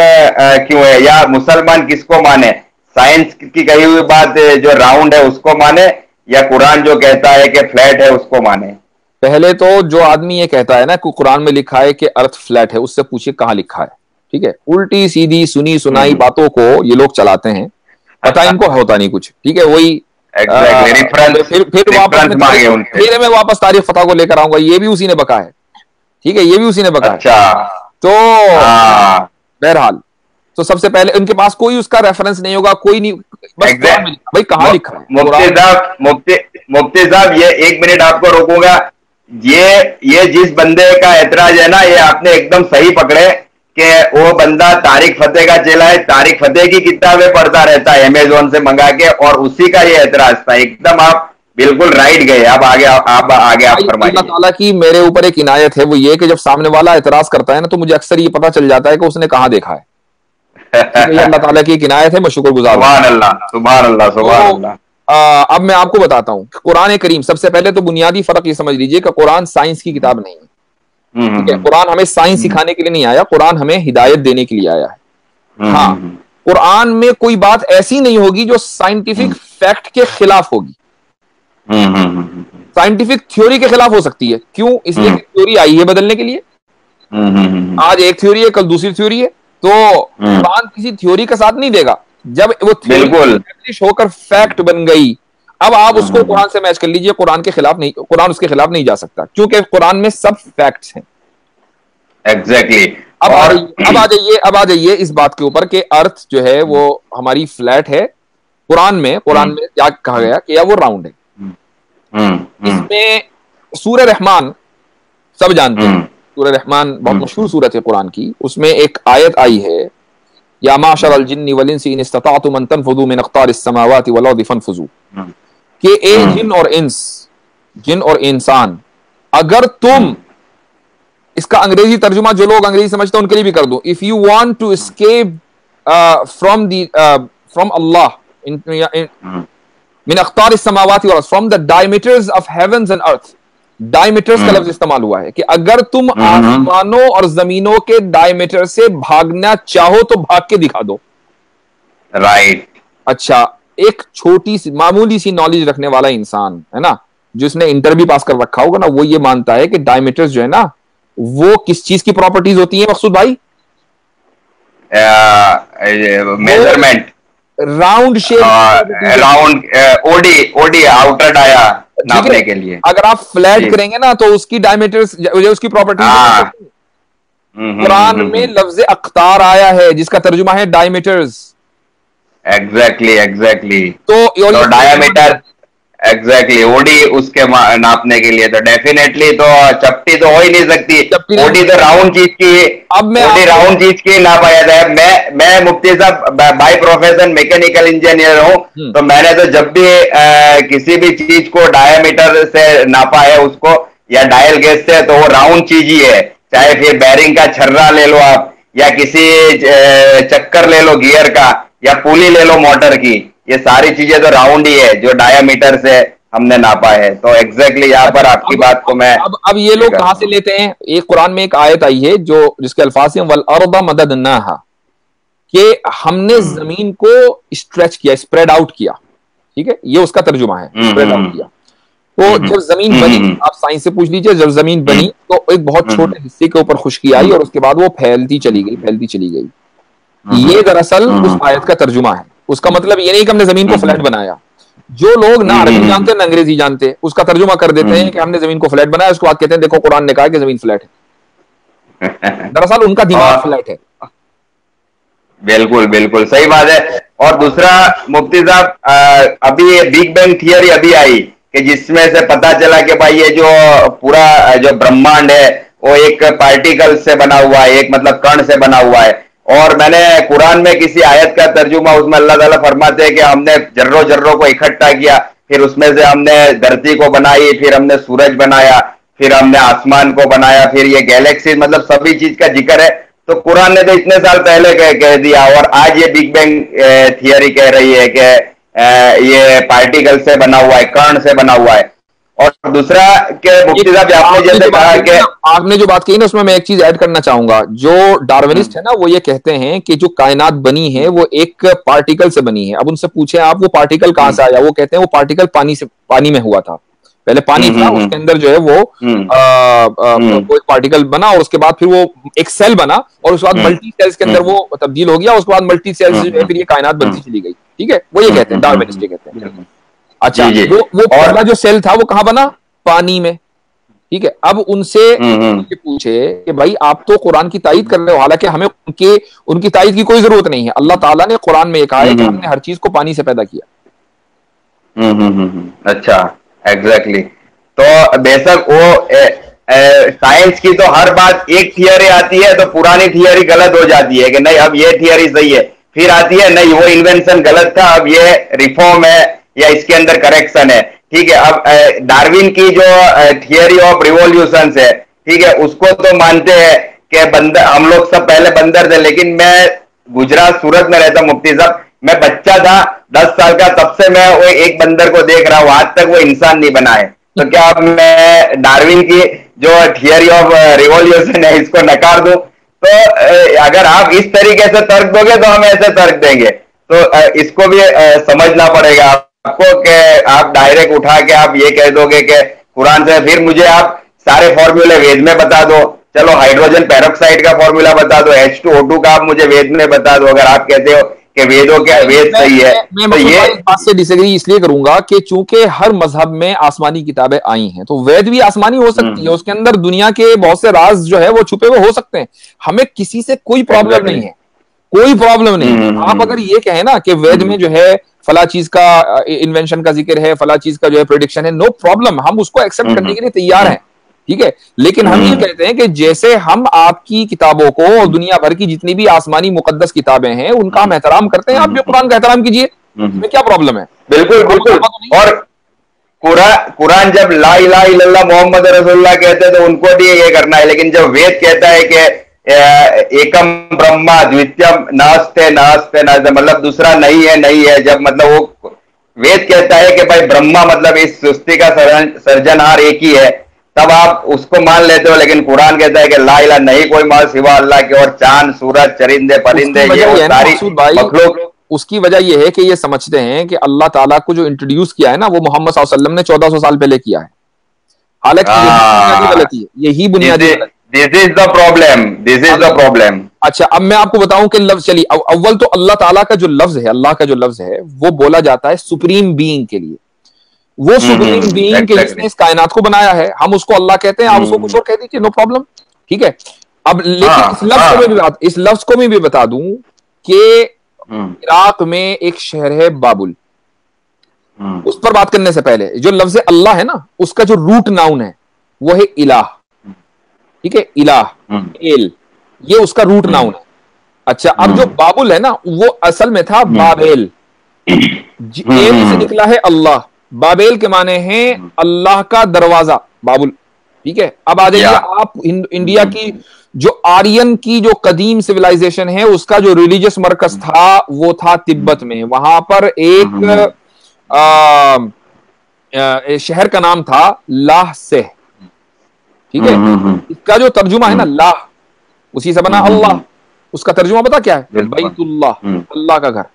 क्यों है? या मुसलमान किसको माने, साइंस की कही हुई बात जो राउंड है उसको माने, या कुरान जो कहता है कि फ्लैट है उसको माने? पहले तो जो आदमी ये कहता है ना कि कुरान में लिखा है कि अर्थ फ्लैट है, उससे पूछिए कहाँ लिखा है। ठीक है, उल्टी सीधी सुनी सुनाई बातों को ये लोग चलाते हैं, पता इनको होता नहीं कुछ। ठीक है, वही फिर मैं वापस तारीख फतह को लेकर आऊंगा, ये भी उसी ने बका है। ठीक है, ये भी उसी ने बका है। तो बहरहाल, तो सबसे पहले उनके पास कोई उसका रेफरेंस नहीं होगा, कोई नहीं, बस भाई कहाँ लिखा है। मुफ्ती साहब ये एक मिनट आपको रोकूंगा। ये जिस बंदे का एतराज है ना, ये आपने एकदम सही पकड़े कि वो बंदा तारिक फतेह का चेला है, तारिक फतेह की किताबें पढ़ता रहता है अमेजोन से मंगा के, और उसी का ये एतराज था। एकदम आप बिल्कुल राइट गए। अब आगे आप आगे आप अल्लाह फरमाइए। ताला की मेरे ऊपर एक इनायत है, वो ये कि जब सामने वाला एतराज करता है ना, तो मुझे अक्सर ये पता चल जाता है कि उसने कहाँ देखा है। ठीक है, ये अल्लाह ताला की एक इनायत है, मैं शुक्रगुजार हूं। सुभान अल्लाह, सुभान अल्लाह, सुभान तो अल्लाह। अब मैं आपको बताता हूँ कुरान करीम, सबसे पहले तो बुनियादी फर्क ये समझ लीजिए कि कुरान साइंस की किताब नहीं है। ठीक है, कुरान हमें साइंस सिखाने के लिए नहीं आया, कुरान हमें हिदायत देने के लिए आया है। हाँ, कुरान में कोई बात ऐसी नहीं होगी जो साइंटिफिक फैक्ट के खिलाफ होगी। साइंटिफिक थ्योरी के खिलाफ हो सकती है, क्यों? इसलिए कि थ्योरी आई है बदलने के लिए। आज एक थ्योरी है, कल दूसरी थ्योरी है, तो कुरान किसी थ्योरी का साथ नहीं देगा। जब वो थ्योरी एस्टैब्लिश होकर फैक्ट बन गई, अब आप उसको कुरान से मैच कर लीजिए, कुरान के खिलाफ नहीं, कुरान उसके खिलाफ नहीं जा सकता, क्योंकि कुरान में सब फैक्ट्स हैं। एग्जैक्टली। अब आ जाइए इस बात के ऊपर कि अर्थ जो है वो हमारी फ्लैट है। कुरान में क्या कहा गया कि या वो राउंड है। इसमें सूरह रहमान सब जानते हैं, सूरह रहमान बहुत मशहूर सूरत है कुरान की। उसमें एक आयत आई है, या माशर अल जिन्नि वल इंसी इन इस्तताअतुम अन तनफुज़ू मिन अक़तारिस समावाति वल अर्दि फनफुज़ू, कि ए जिन और इंसान, अगर तुम, इसका अंग्रेजी तर्जुमा जो लोग अंग्रेजी समझते हैं उनके लिए भी कर दूं, if you want to escape from Allah मिन अख़तारिस समावाति वल अर्द, from the diameters of heavens and earth. Diameters का लफ्ज इस्तेमाल हुआ है कि अगर तुम आसमानों और जमीनों के डायमीटर से भागना चाहो तो भाग के दिखा दो। राइट। अच्छा, एक छोटी सी मामूली सी नॉलेज रखने वाला इंसान है ना, जिसने इंटर भी पास कर रखा होगा ना, वो ये मानता है कि डायमीटर्स जो है ना, वो किस चीज की प्रॉपर्टीज होती है मकसूद भाई? Measurement, round shape, round, OD outer dia नापने के लिए। अगर आप फ्लैट करेंगे ना तो उसकी डायमीटर्स, उसकी प्रॉपर्टीज। कुरान में लफ्ज अख्तार आया है जिसका तर्जुमा है डायमीटर्स। एग्जैक्टली। तो डायमीटर, एग्जैक्टली, ओडी उसके नापने के लिए, तो डेफिनेटली तो चपटी तो हो ही नहीं सकती। ओडी तो राउंड चीज की, ओडी राउंड चीज की ना पाया जाए। मैं मुफ्ती साहब बाय प्रोफेशन मैकेनिकल इंजीनियर हूँ, तो मैंने तो जब भी किसी भी चीज को डायमीटर से नापा है उसको, या डायल गेज से, तो वो राउंड चीज ही है। चाहे फिर बैरिंग का छर्रा ले लो आप, या किसी चक्कर ले लो गियर का, या पुली ले लो मोटर की, ये सारी चीजें तो राउंड ही है जो डायमीटर से हमने नापा है। तो एग्जैक्टली यहाँ पर आपकी बात को मैं अब ये लोग कहां से लेते हैं? एक कुरान में एक आयत आई है जो जिसके अल्फाज हैं वल अर्द मददनाहा, कि हमने जमीन को स्ट्रेच किया, स्प्रेड आउट किया। ठीक है, ये उसका तर्जुमा है, स्प्रेड आउट किया। तो जब जमीन बनी, आप साइंस से पूछ लीजिए, जब जमीन बनी तो एक बहुत छोटे हिस्से के ऊपर खुश्की आई और उसके बाद वो फैलती चली गई। ये दरअसल उस आयत का तर्जुमा है। उसका मतलब ये नहीं कि हमने जमीन को फ्लैट बनाया। जो लोग ना अरबी जानते ना अंग्रेजी जानते, उसका तर्जुमा कर देते हैं कि हमने जमीन को फ्लैट बनाया, उसके बाद कहते हैं देखो कुरान ने कहा कि जमीन फ्लैट है। दरअसल उनका दिमाग फ्लैट है। बिल्कुल बिल्कुल सही बात है। और दूसरा मुफ्ती साहब, अभी ये बिग बैंग थियरी अभी आई कि जिसमें से पता चला कि भाई ये जो पूरा जो ब्रह्मांड है वो एक पार्टिकल से बना हुआ है, एक मतलब कण से बना हुआ है। और मैंने कुरान में किसी आयत का तर्जुमा, उसमें अल्लाह ताला फरमाते हैं कि हमने जर्रों जर्रों को इकट्ठा किया, फिर उसमें से हमने धरती को बनाई, फिर हमने सूरज बनाया, फिर हमने आसमान को बनाया, फिर ये गैलेक्सी, मतलब सभी चीज का जिक्र है। तो कुरान ने तो इतने साल पहले कह दिया, और आज ये बिग बैंग थियरी कह रही है कि ये पार्टिकल से बना हुआ है, कण से बना हुआ है। और दूसरा के मुफ्ती साहब आपने जैसे कहा कि आपने जो बात कही ना, उसमें मैं एक चीज ऐड करना चाहूंगा। जो डार्विनिस्ट है ना, वो ये कहते हैं कि जो कायनात बनी है वो एक पार्टिकल से बनी है। अब उनसे पूछे आप वो पार्टिकल कहां से आया, वो कहते हैं वो पार्टिकल पानी में हुआ था। पहले पानी था, उसके अंदर जो है वो एक पार्टिकल बना, और उसके बाद फिर वो एक सेल बना, और उसके बाद मल्टी सेल्स के अंदर वो तब्दील हो गया। उसके बाद मल्टी सेल्स जो है फिर ये कायनात बनती चली गई। ठीक है, वो ये कहते हैं, डार्विनिस्ट ये कहते हैं। अच्छा, वो पहला जो सेल था वो कहां बना? पानी में। ठीक है, अब उनसे पूछे कि भाई आप तो कुरान की तायीद कर रहे हो, हालांकि हमें उनकी तायीद की कोई जरूरत नहीं है। अल्लाह ताला ने कुरान में कहा है कि हमने हर चीज को पानी से पैदा किया। अच्छा, एग्जैक्टली। तो बेशक वो साइंस की तो हर बात, एक थियरी आती है तो पुरानी थियरी गलत हो जाती है कि नहीं अब ये थियरी सही है, फिर आती है नहीं वो इन्वेंशन गलत था, अब ये रिफॉर्म है या इसके अंदर करेक्शन है। ठीक है। अब डार्विन की जो थियरी ऑफ रिवॉल्यूशन है, ठीक है, उसको तो मानते हैं कि बंदर, हम लोग सब पहले बंदर थे, लेकिन मैं गुजरात सूरत में रहता मुफ्ती साहब, मैं बच्चा था 10 साल का, तब से मैं वो एक बंदर को देख रहा हूं, आज तक वो इंसान नहीं बना है। तो क्या अब मैं डार्विन की जो थियरी ऑफ रिवॉल्यूशन है इसको नकार दूं? तो अगर आप इस तरीके से तर्क दोगे तो हम ऐसे तर्क देंगे। तो इसको भी समझना पड़ेगा आपको कि आप डायरेक्ट उठा के आप ये कह दोगे कि कुरान से, फिर मुझे आप सारे फॉर्मूले वेद में बता दो, चलो हाइड्रोजन पेरोक्साइड का फॉर्मूला बता दो, H2O2 का आप मुझे वेद में बता दो, अगर आप कहते हो कि वेदों के वेद सही है। मैं तो ये इस बात से डिसएग्री इसलिए करूंगा कि चूंकि हर मजहब में आसमानी किताबें आई हैं, तो वेद भी आसमानी हो सकती है, उसके अंदर दुनिया के बहुत से राज जो है वो छुपे हुए हो सकते हैं। हमें किसी से कोई प्रॉब्लम नहीं है, कोई प्रॉब्लम नहीं। आप अगर ये कहें ना कि वेद में जो है फला चीज का इन्वेंशन का जिक्र है, फला चीज का जो है प्रेडिक्शन है, नो प्रॉब्लम, हम उसको एक्सेप्ट करने के लिए तैयार हैं, ठीक है। लेकिन हम ये कहते हैं कि जैसे हम आपकी किताबों को और दुनिया भर की जितनी भी आसमानी मुकद्दस किताबें हैं उनका हम एहतराम करते हैं, आप भी कुरान का एहतराम कीजिए, इसमें क्या प्रॉब्लम है? बिल्कुल बिल्कुल। और कुरान जब ला इलाहा इल्लल्लाह मोहम्मद रसूलुल्लाह कहते हैं तो उनको भी ये करना है, लेकिन जब वेद कहता है कि एकम ब्रह्मा द्वितीयम नास्ते नास्ते नास्ते, मतलब दूसरा नहीं है नहीं है, जब मतलब वो वेद कहता है कि भाई ब्रह्मा मतलब इस सृष्टि का सर्जनहार एक ही है, तब आप उसको मान लेते हो। लेकिन कुरान कहता है कि ला इलाहा, नहीं कोई माल सिवा अल्लाह के, और चांद सूरज चरिंदे परिंदे ये वो सारी मखलूक। उसकी वजह यह है कि ये समझते हैं कि अल्लाह ताला को जो इंट्रोड्यूस किया है ना वो मोहम्मद सल्लल्लाहु अलैहि वसल्लम ने 1400 साल पहले किया है, हालांकि बुनियादी गलती है, यही बुनियादी this is the problem, this is the problem. अच्छा, अब मैं आपको बताऊं कि लफ्ज, चलिए अव्वल तो अल्लाह ताला का जो लफ्ज है, अल्लाह का जो लफ्ज है वो बोला जाता है सुप्रीम बीइंग के लिए, वो सुप्रीम बीइंग के जिसने इस कायनात को बनाया है, हम उसको अल्लाह कहते हैं, आप उसको कुछ और कह दीजिए, नो प्रॉब्लम, ठीक है। अब लेकिन इस लफ्ज को मैं भी बता दूं कि इराक में एक शहर है बाबुल, उस पर बात करने से पहले जो लफ्ज अल्लाह है ना, उसका जो रूट नाउन है वो है इलाह, ठीक है, इलाह एल, ये उसका रूट नाउन है। अच्छा, अब जो बाबुल है ना वो असल में था बाबेल, एल से निकला है अल्लाह, बाबेल के माने हैं अल्लाह का दरवाजा, बाबुल, ठीक है। अब आ जाइए आप इंडिया की जो आर्यन की जो कदीम सिविलाइजेशन है उसका जो रिलीजियस मरकज था वो था तिब्बत में, वहां पर एक शहर का नाम था लाह सेह, ठीक है। इसका जो तर्जुमा है ना लाह, उसी से बना अल्लाह, उसका तर्जुमा पता क्या है? बैतुल्लाह, अल्लाह का घर,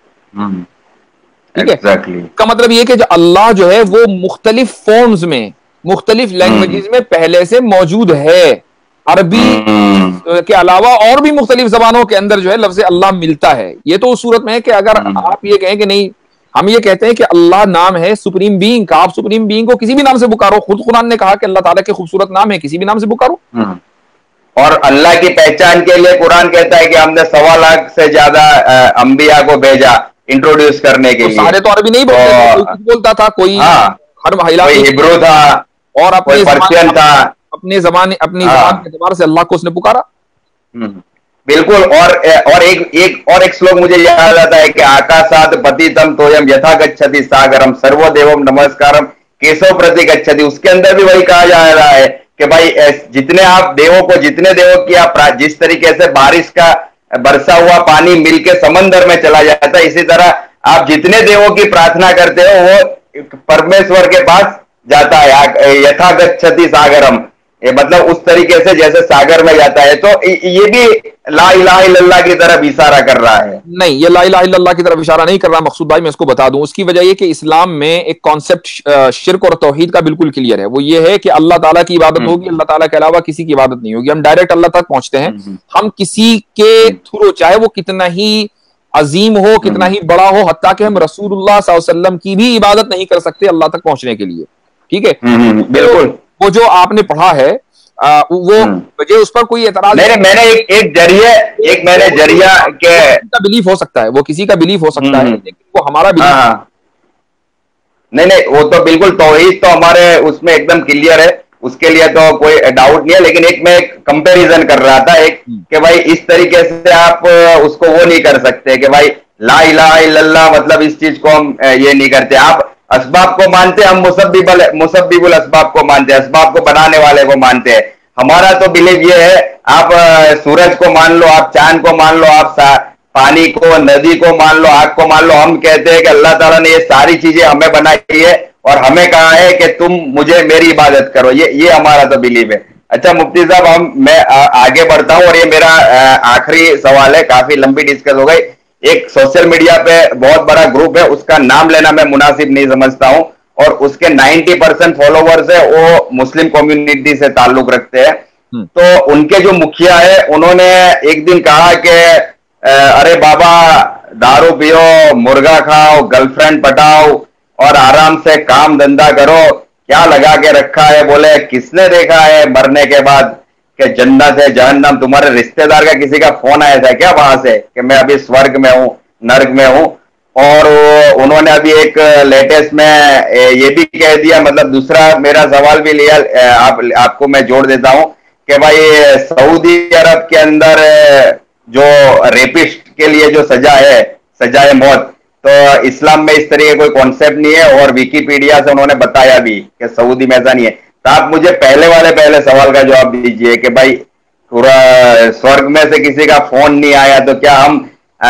ठीक है। इसका मतलब ये कि जो अल्लाह जो है वो मुख्तलिफ फॉर्म्स में, मुख्तलिफ लैंग्वेजेस में पहले से मौजूद है, अरबी के अलावा और भी मुख्तलिफ जबानों के अंदर जो है लफ्ज अल्लाह मिलता है। ये तो उस सूरत में है कि अगर आप ये कहें कि नहीं, हम ये कहते हैं कि अल्लाह नाम है सुप्रीम बीइंग का, आप सुप्रीम बीइंग को किसी भी नाम से पुकारो, खुद कुरान ने कहा कि अल्लाह ताला के खूबसूरत नाम है, किसी भी नाम से पुकारो। और अल्लाह की पहचान के लिए कुरान कहता है कि हमने 1.25 लाख से ज्यादा अंबिया को भेजा इंट्रोड्यूस करने के लिए। सारे तो अरबी नहीं बोलते, कोई बोलता था, कोई कोई हिब्रू था और अपने पर्शियन था, अपनी जबान के एतबार से अल्लाह को उसने पुकारा। बिल्कुल। और एक श्लोक मुझे याद आता है कि आकाशात पतितम तोयम यथा गच्छति सागरम सर्वो देवम नमस्कारम केशव प्रति गच्छति, उसके अंदर भी वही कहा जा रहा है कि भाई जितने देवों की आप जिस तरीके से बारिश का बरसा हुआ पानी मिलके समंदर में चला जाता है, इसी तरह आप जितने देवों की प्रार्थना करते हो वो परमेश्वर के पास जाता है, यथा गच्छति सागरम, ये मतलब उस तरीके से जैसे सागर में जाता है। तो ये भी ला इलाहा इल्लल्लाह की तरफ इशारा कर रहा है। नहीं, ये ला इलाहा इल्लल्लाह की तरफ इशारा नहीं कर रहा मकसूद भाई, मैं इसको बता दूं। उसकी वजह ये कि इस्लाम में एक कॉन्सेप्ट शिर्क और तौहीद का बिल्कुल क्लियर है, वो ये है कि अल्लाह ताला की इबादत होगी, अल्लाह ताला के अलावा किसी की इबादत नहीं होगी, हम डायरेक्ट अल्लाह तक पहुंचते हैं। हम किसी के थ्रू, चाहे वो कितना ही अजीम हो, कितना ही बड़ा हो, हत्ता कि हम रसूलुल्लाह सल्लल्लाहु अलैहि वसल्लम की भी इबादत नहीं कर सकते अल्लाह तक पहुंचने के लिए, ठीक है। बिल्कुल। वो जो आपने पढ़ा है वो मुझे उस पर कोई एतराज नहीं, मैंने एक जरिया के का बिलीफ हो सकता है, वो किसी का बिलीफ हो सकता है, लेकिन वो हमारा बिलीफ नहीं, वो तो बिल्कुल तौहीद तो हमारे उसमें एकदम क्लियर है, उसके लिए तो कोई डाउट नहीं है। लेकिन मैं एक कंपैरिजन कर रहा था कि भाई इस तरीके से आप उसको वो नहीं कर सकते कि भाई ला इलाहा इल्लल्लाह मतलब इस चीज को हम ये नहीं करते। आप असबाब को मानते हैं, हम मुसब्बिबुल असबाब को मानते हैं, असबाब को बनाने वाले को मानते हैं। हमारा तो बिलीव ये है, आप सूरज को मान लो, आप चांद को मान लो, आप पानी को, नदी को मान लो, आग को मान लो। हम कहते हैं कि अल्लाह ताला ने ये सारी चीजें हमें बनाई है और हमें कहा है कि तुम मुझे मेरी इबादत करो। ये हमारा तो बिलीव है। अच्छा मुफ्ती साहब, मैं आगे बढ़ता हूँ और ये मेरा आखिरी सवाल है, काफी लंबी डिस्कस हो गई। एक सोशल मीडिया पे बहुत बड़ा ग्रुप है, उसका नाम लेना मैं मुनासिब नहीं समझता हूं, और उसके 90% फॉलोवर्स है वो मुस्लिम कम्युनिटी से ताल्लुक रखते हैं। तो उनके जो मुखिया है, उन्होंने एक दिन कहा कि अरे बाबा, दारू पियो, मुर्गा खाओ, गर्लफ्रेंड पटाओ और आराम से काम धंधा करो, क्या लगा के रखा है। बोले किसने देखा है मरने के बाद कि जन्नत है जहन्नम? तुम्हारे रिश्तेदार का किसी का फोन आया था क्या वहां से कि मैं अभी स्वर्ग में हूं, नर्क में हूं? और उन्होंने अभी एक लेटेस्ट में ये भी कह दिया, मतलब दूसरा मेरा सवाल भी लिया, आपको मैं जोड़ देता हूं कि भाई सऊदी अरब के अंदर जो रेपिस्ट के लिए जो सजा है, सजा है मौत, तो इस्लाम में इस तरह कोई कॉन्सेप्ट नहीं है, और विकीपीडिया से उन्होंने बताया भी कि सऊदी में ऐसा नहीं है। तो आप मुझे पहले सवाल का जवाब दीजिए कि भाई पूरा स्वर्ग में से किसी का फोन नहीं आया तो क्या हम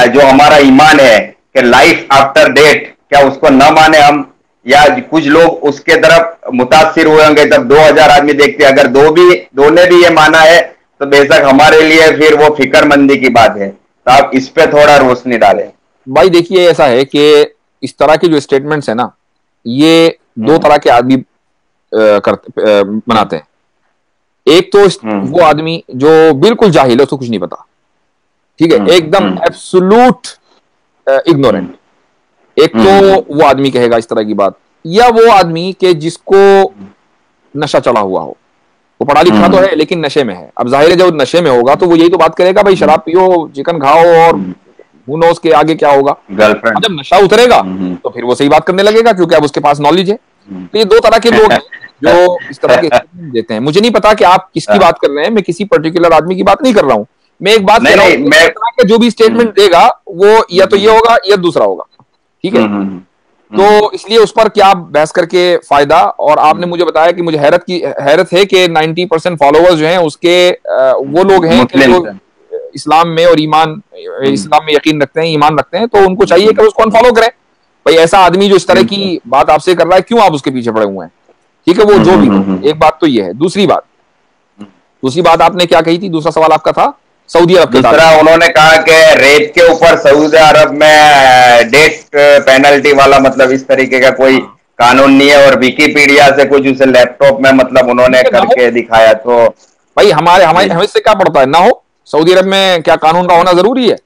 जो हमारा ईमान है कि लाइफ आफ्टर डेथ, क्या उसको न माने हम? या कुछ लोग उसके तरफ मुतासिर हुए होंगे, तब 2000 आदमी देखते हैं। अगर दो ने भी ये माना है तो बेशक हमारे लिए फिर वो फिक्रमंदी की बात है। तो आप इस पे थोड़ा रोशनी डालें। भाई देखिए, ऐसा है कि इस तरह के जो स्टेटमेंट्स है ना, ये दो तरह के आदमी बनाते हैं। एक तो वो आदमी जो बिल्कुल जाहिल है, उसको कुछ नहीं पता, ठीक है, एकदम एब्सोल्यूट इग्नोरेंट। एक तो वो आदमी कहेगा इस तरह की बात, या वो आदमी के जिसको नशा चढ़ा हुआ हो, वो पढ़ा लिखा तो है लेकिन नशे में है। अब जाहिर है जब नशे में होगा तो वो यही तो बात करेगा, भाई शराब पियो, चिकन खाओ, और who knows के आगे क्या होगा। गर्लफ्रेंड जब नशा उतरेगा तो फिर वो सही बात करने लगेगा, क्योंकि अब उसके पास नॉलेज है। तो ये दो तरह के लोग हैं जो इस तरह के स्टेटमेंट देते हैं। मुझे नहीं पता कि आप किसकी बात कर रहे हैं, मैं किसी पर्टिकुलर आदमी की बात नहीं कर रहा हूं। मैं एक बात कर रहा हूं, इस तरह के जो भी स्टेटमेंट देगा वो या तो ये होगा या दूसरा होगा, ठीक है। तो इसलिए उस पर क्या बहस करके फायदा। और आपने मुझे बताया कि मुझे हैरत है कि 90% फॉलोअर्स जो हैं उसके वो लोग हैं कि जो इस्लाम में और इस्लाम में यकीन रखते हैं, ईमान रखते हैं, तो उनको चाहिए कि उसको अनफॉलो करें। भाई ऐसा आदमी जो इस तरह की बात आपसे कर रहा है, क्यों आप उसके पीछे पड़े हुए हैं? ठीक है, वो जो भी हो। एक बात तो ये है। दूसरी बात आपने क्या कही थी? दूसरा सवाल आपका था सऊदी अरब के। दूसरा उन्होंने कहा कि रेप के ऊपर सऊदी अरब में डेथ पेनल्टी वाला, मतलब इस तरीके का कोई कानून नहीं है, और विकीपीडिया से कुछ उसे लैपटॉप में मतलब उन्होंने करके दिखाया। तो भाई हमें इससे क्या पड़ता है? ना हो। सऊदी अरब में क्या कानून का होना जरूरी है?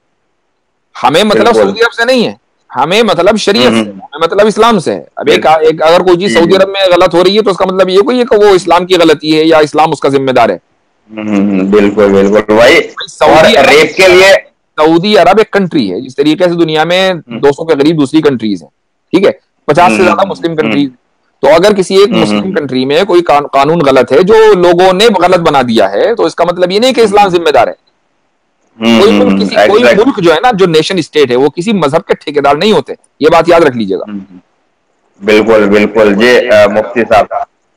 हमें मतलब सऊदी अरब से नहीं है, हमें मतलब शरीयत से, हमें मतलब इस्लाम से है। अब एक अगर कोई चीज सऊदी अरब में गलत हो रही है तो उसका मतलब ये कोई है कि वो इस्लाम की गलती है या इस्लाम उसका जिम्मेदार है। बिल्कुल बिल्कुल भाई। सऊदी रेप के लिए सऊदी अरब एक कंट्री है, जिस तरीके से दुनिया में 200 के करीब दूसरी कंट्रीज हैं, ठीक है, 50 से ज्यादा मुस्लिम कंट्रीज। तो अगर किसी एक मुस्लिम कंट्री में कोई कानून गलत है जो लोगों ने गलत बना दिया है, तो इसका मतलब ये नहीं कि इस्लाम जिम्मेदार है। कोई मुल्क जो है ना, जो नेशन स्टेट है, वो किसी मजहब के ठेकेदार नहीं होते। ये बात याद रख लीजिएगा। बिल्कुल बिल्कुल जी। मुफ्ती साहब,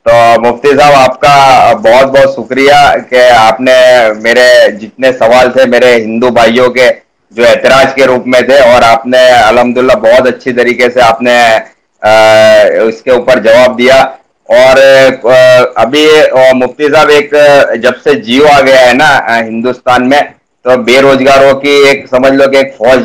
तो मुफ्ती साहब आपका बहुत बहुत शुक्रिया कि आपने मेरे जितने सवाल थे मेरे हिंदू भाइयों के जो एतराज के रूप में थे, और आपने अल्हम्दुलिल्लाह बहुत अच्छी तरीके से आपने इसके ऊपर जवाब दिया। और अभी मुफ्ती साहब, एक जब से जियो आ गया है ना हिंदुस्तान में, तो बेरोजगारों की एक समझ लो कि एक फौज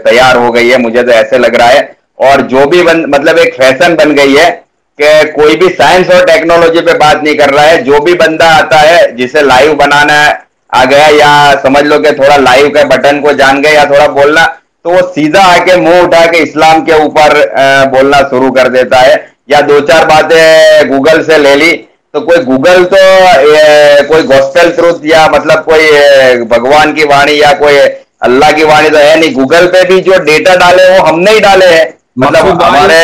तैयार हो गई है, मुझे तो ऐसे लग रहा है। और जो भी मतलब एक फैशन बन गई है कि कोई भी साइंस और टेक्नोलॉजी पे बात नहीं कर रहा है। जो भी बंदा आता है जिसे लाइव बनाना आ गया, या समझ लो कि थोड़ा लाइव के बटन को जान गए, या थोड़ा बोलना, तो वो सीधा आके मुंह उठा के इस्लाम के ऊपर बोलना शुरू कर देता है। या दो चार बातें गूगल से ले ली, तो कोई गूगल तो कोई गॉस्पेल ट्रूथ या मतलब कोई भगवान की वाणी या कोई अल्लाह की वाणी तो है नहीं। गूगल पे भी जो डेटा डाले वो हमने ही डाले हैं, मतलब हमारे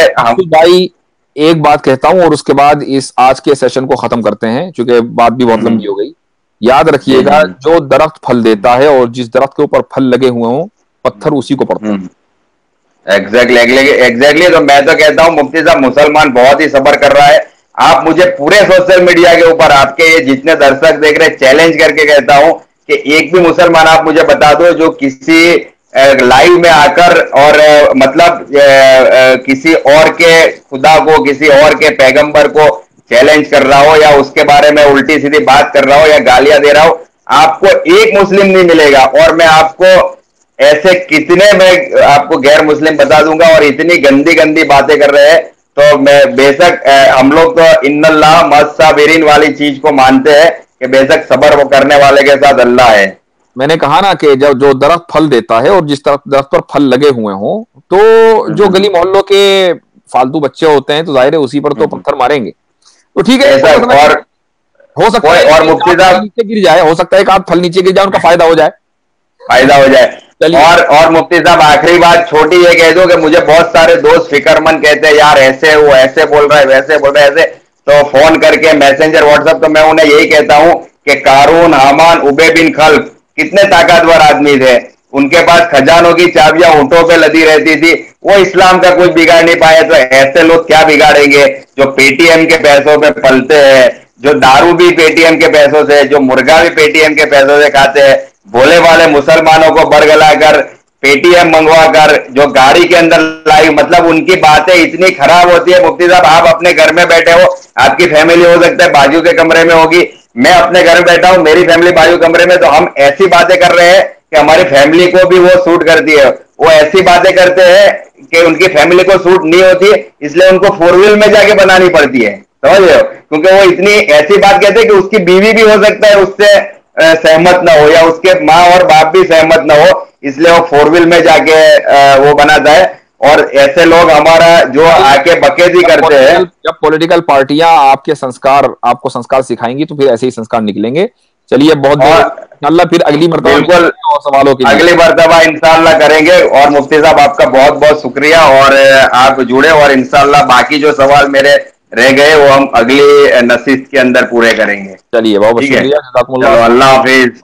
भाई एक बात कहता हूं और उसके बाद इस आज के सेशन को खत्म करते हैं, क्योंकि बात भी बहुत लंबी हो गई। याद रखिएगा, जो दरख्त फल देता है और जिस दरख्त के ऊपर फल लगे हुए हों, पत्थर उसी को पड़ता है। एग्जैक्टली। तो मैं तो कहता हूँ मुफ्ती साहब, मुसलमान बहुत ही सब्र कर रहा है। आप मुझे पूरे सोशल मीडिया के ऊपर आपके ये जितने दर्शक देख रहे हैं, चैलेंज करके कहता हूँ कि एक भी मुसलमान आप मुझे बता दो जो किसी लाइव में आकर और मतलब किसी और के खुदा को, किसी और के पैगंबर को चैलेंज कर रहा हो, या उसके बारे में उल्टी सीधी बात कर रहा हो, या गालियां दे रहा हो। आपको एक मुस्लिम नहीं मिलेगा। और मैं आपको ऐसे कितने, मैं आपको गैर मुस्लिम बता दूंगा, और इतनी गंदी गंदी बातें कर रहे हैं। तो मैं बेशक हम लोग तो इन्नल्लाह मस साबिरीन वाली चीज को मानते हैं कि बेशक सबर वो करने वाले के साथ अल्लाह है। मैंने कहा ना कि जब जो दरख्त फल देता है और जिस तरफ दरख्त पर फल लगे हुए हों, तो जो गली मोहल्लों के फालतू बच्चे होते हैं तो जाहिर है उसी पर तो पत्थर मारेंगे। तो ठीक है, बेशक। हो सकता है और कि एक मुफ्ती आध फल साहब, नीचे गिर जाए, हो सकता है एक आध फल नीचे गिर जाए, उनका फायदा हो जाए। फायदा हो जाए। चलिए। और मुफ्ती साहब, आखिरी बात छोटी ये कह दो कि मुझे बहुत सारे दोस्त फिक्रमंद कहते हैं, यार ऐसे वो ऐसे बोल रहा है, वैसे बोल रहा है, ऐसे। तो फोन करके मैसेंजर व्हाट्सएप, तो मैं उन्हें यही कहता हूं कि कारून, हामान, उबे बिन खल्फ कितने ताकतवर आदमी थे। उनके पास खजानों की चाबियां ऊंटों पे लदी रहती थी। वो इस्लाम का कुछ बिगाड़ नहीं पाए, तो ऐसे लोग क्या बिगाड़ेंगे जो पेटीएम के पैसों पे पलते हैं, जो दारू भी पेटीएम के पैसों से, जो मुर्गा भी पेटीएम के पैसों से खाते हैं। भोले वाले मुसलमानों को बरगला कर, पेटीएम मंगवा कर, जो गाड़ी के अंदर लाइव, मतलब उनकी बातें इतनी खराब होती है। मुफ्ती साहब, आप अपने घर में बैठे हो, आपकी फैमिली हो सकता है बाजू के कमरे में होगी, मैं अपने घर में बैठा हूं, मेरी फैमिली बाजू कमरे में, तो हम ऐसी बातें कर रहे हैं कि हमारी फैमिली को भी वो सूट करती है। वो ऐसी बातें करते हैं कि उनकी फैमिली को सूट नहीं होती, इसलिए उनको फोर व्हील में जाके बनानी पड़ती है। समझ रहे हो? क्योंकि वो इतनी ऐसी बात कहते हैं कि उसकी बीवी भी हो सकता है उससे सहमत ना हो, या उसके माँ और बाप भी सहमत ना हो, इसलिए वो फोर व्हील में जाके वो बनाता है। और ऐसे लोग हमारा जो आके बकेजी करते हैं। जब पॉलिटिकल पार्टियां आपके संस्कार, आपको संस्कार सिखाएंगी, तो फिर ऐसे ही संस्कार निकलेंगे। चलिए, बहुत बहुत और इंशाल्लाह फिर अगली मरतबा बिल्कुल, और सवालों के लिए। अगली मर्तबा इंशाल्लाह करेंगे। और मुफ्ती साहब, आपका बहुत बहुत शुक्रिया, और आप जुड़े, और इंशाल्लाह बाकी जो सवाल मेरे रह गए वो हम अगली नशिस्त के अंदर पूरे करेंगे। चलिए, बहुत बहुत ठीक है, शुक्रिया, चलो, जज़ाकुमुल्लाह। अल्लाह हाफिज।